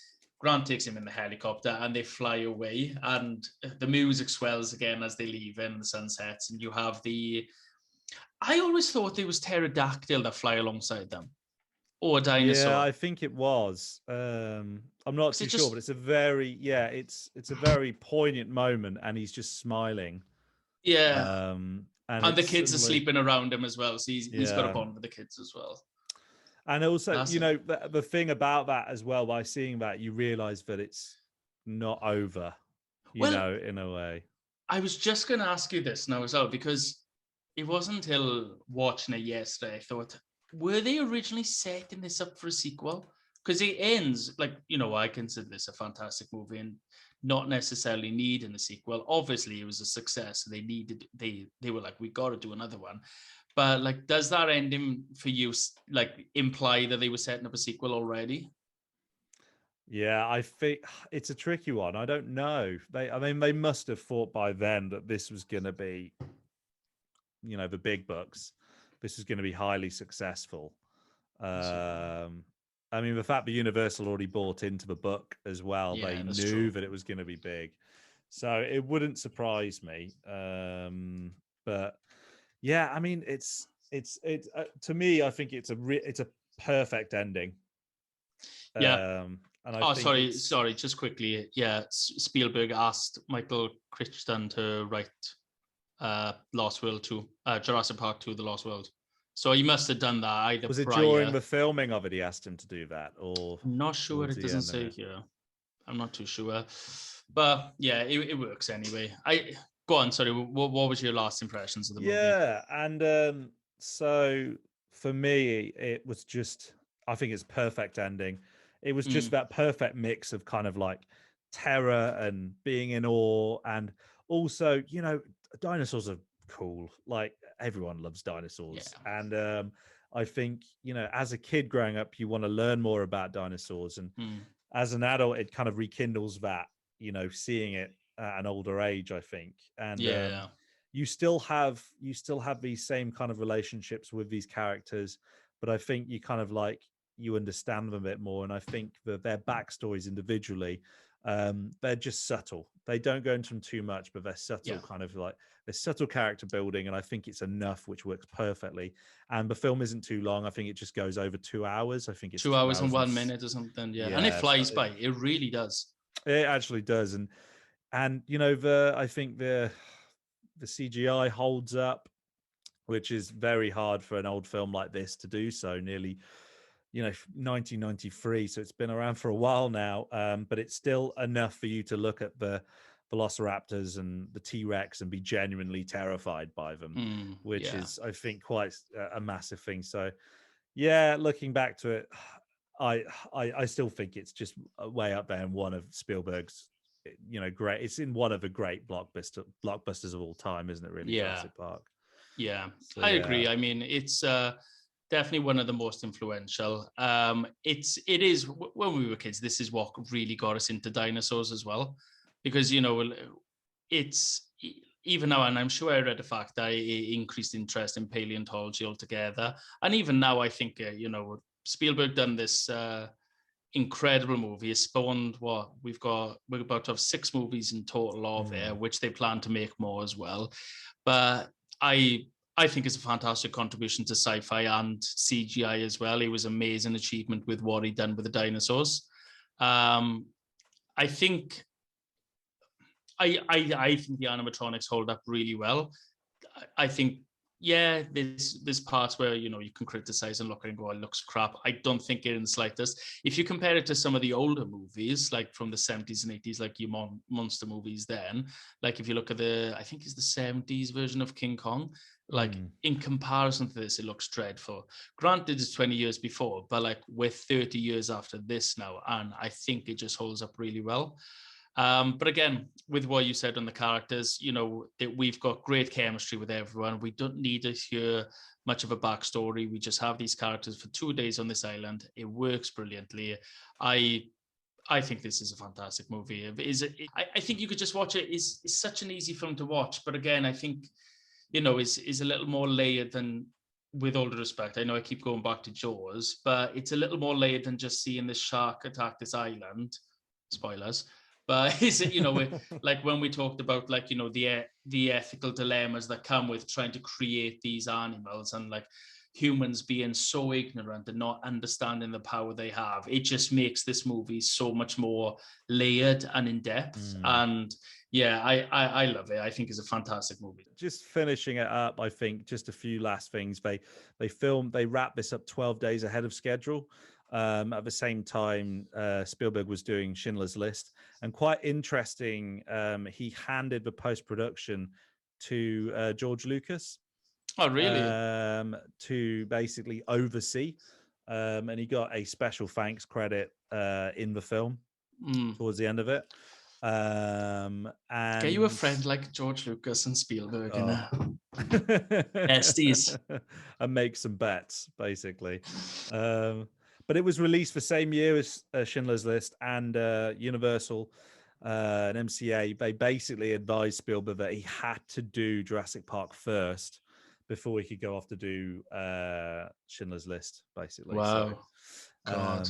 Grant takes him in the helicopter and they fly away, and the music swells again as they leave and the sun sets, and you have I always thought it was pterodactyl that fly alongside them, or a dinosaur. Yeah, I think it was. I'm not too sure, but it's a very it's a very poignant moment, and he's just smiling. Yeah. And the kids are suddenly sleeping around him as well, so he's got a bond with the kids as well. And also, the thing about that as well, by seeing that, you realize that it's not over, you know, in a way. I was just going to ask you this now as well, because it wasn't until watching it yesterday I thought, were they originally setting this up for a sequel? Because it ends, like, I consider this a fantastic movie and not necessarily needing a sequel. Obviously, it was a success. So they were like, we got to do another one. But, like, does that ending for you, like, imply that they were setting up a sequel already? Yeah, I think it's a tricky one. I don't know. They must have thought by then that this was going to be, the big bucks. This is going to be highly successful. The fact that Universal already bought into the book as well, they knew that it was going to be big. So it wouldn't surprise me. But yeah, I mean, it's to me, I think it's a perfect ending. Yeah. And sorry, just quickly. Yeah, Spielberg asked Michael Crichton to write Lost World 2, Jurassic Park 2, The Lost World. So he must have done that either. Was it during the filming of it he asked him to do that, or? I'm not sure. It doesn't say here. I'm not too sure. But yeah, it works anyway. Go on. Sorry, what was your last impressions of the movie? Yeah, and so for me, it was just, I think it's perfect ending. It was just that perfect mix of kind of like terror and being in awe, and also, dinosaurs are cool. Like, everyone loves dinosaurs, and I think, as a kid growing up, you want to learn more about dinosaurs, and as an adult, it kind of rekindles that, seeing it at an older age, I think. And you still have these same kind of relationships with these characters, but I think you kind of like, you understand them a bit more. And I think that their backstories individually, they're just subtle. They don't go into them too much, but they're subtle, kind of like there's subtle character building. And I think it's enough, which works perfectly. And the film isn't too long. I think it just goes over 2 hours. I think it's 2 hours and 1 minute or something. Yeah. And it flies by. It really does. It actually does. And I think the CGI holds up, which is very hard for an old film like this to do so. Nearly 1993, so it's been around for a while now, but it's still enough for you to look at the velociraptors and the T-Rex and be genuinely terrified by them, which is, I think, quite a massive thing. So yeah, looking back to it, I still think it's just way up there in one of Spielberg's great, it's in one of the great blockbusters of all time, isn't it, really? Jurassic Park. So, I agree. I mean, it's definitely one of the most influential. It is, when we were kids, this is what really got us into dinosaurs as well, because it's even now, and I'm sure I read the fact that it increased interest in paleontology altogether. And even now, I think Spielberg done this incredible movie. It's spawned we're about to have 6 movies in total of it, which they plan to make more as well. But I think it's a fantastic contribution to sci-fi and CGI as well. It was an amazing achievement with what he done with the dinosaurs. I think I think the animatronics hold up really well. I think, yeah, there's parts where, you know, you can criticize and look and go, it looks crap. I don't think it in the slightest. If you compare it to some of the older movies, like from the 70s and 80s, like your monster movies then, like if you look at I think it's the 70s version of King Kong, like in comparison to this, it looks dreadful. Granted, it's 20 years before, but like we're 30 years after this now, and I think it just holds up really well. But again, with what you said on the characters, you know, that we've got great chemistry with everyone. We don't need to hear much of a backstory. We just have these characters for 2 days on this island. It works brilliantly. I think this is a fantastic movie. I think you could just watch it. It's such an easy film to watch. But again, I think, you know, is a little more layered than, with all due respect, I know I keep going back to Jaws, but it's a little more layered than just seeing this shark attack this island. Spoilers. But is it, you know, like when we talked about, like, you know, the ethical dilemmas that come with trying to create these animals, and like humans being so ignorant and not understanding the power they have, it just makes this movie so much more layered and in depth. And yeah, I love it. I think it's a fantastic movie. Just finishing it up, I think just a few last things. They wrapped this up 12 days ahead of schedule. At the same time, Spielberg was doing Schindler's List, and quite interesting, he handed the post-production to George Lucas. Oh, really? To basically oversee, and he got a special thanks credit in the film towards the end of it. And get you a friend like George Lucas and Spielberg, and besties, and make some bets, basically. But it was released the same year as Schindler's List, and Universal and MCA, they basically advised Spielberg that he had to do Jurassic Park first before he could go off to do Schindler's List, basically. Wow. So,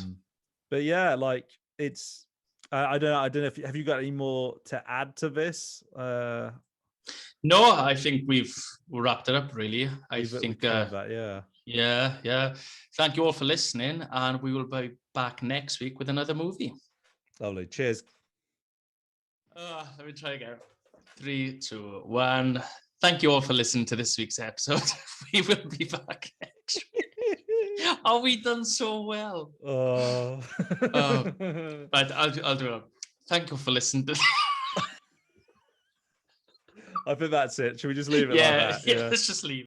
but yeah, like it's, I don't know if, have you got any more to add to this? No, I think we've wrapped it up, really. I think that, yeah. Thank you all for listening, and we will be back next week with another movie. Lovely. Cheers. Let me try again. 3, 2, 1. Thank you all for listening to this week's episode. We will be back next week. Oh, we done so well. But I'll do it. Thank you for listening to. I think that's it. Should we just leave it like that? Yeah, let's just leave.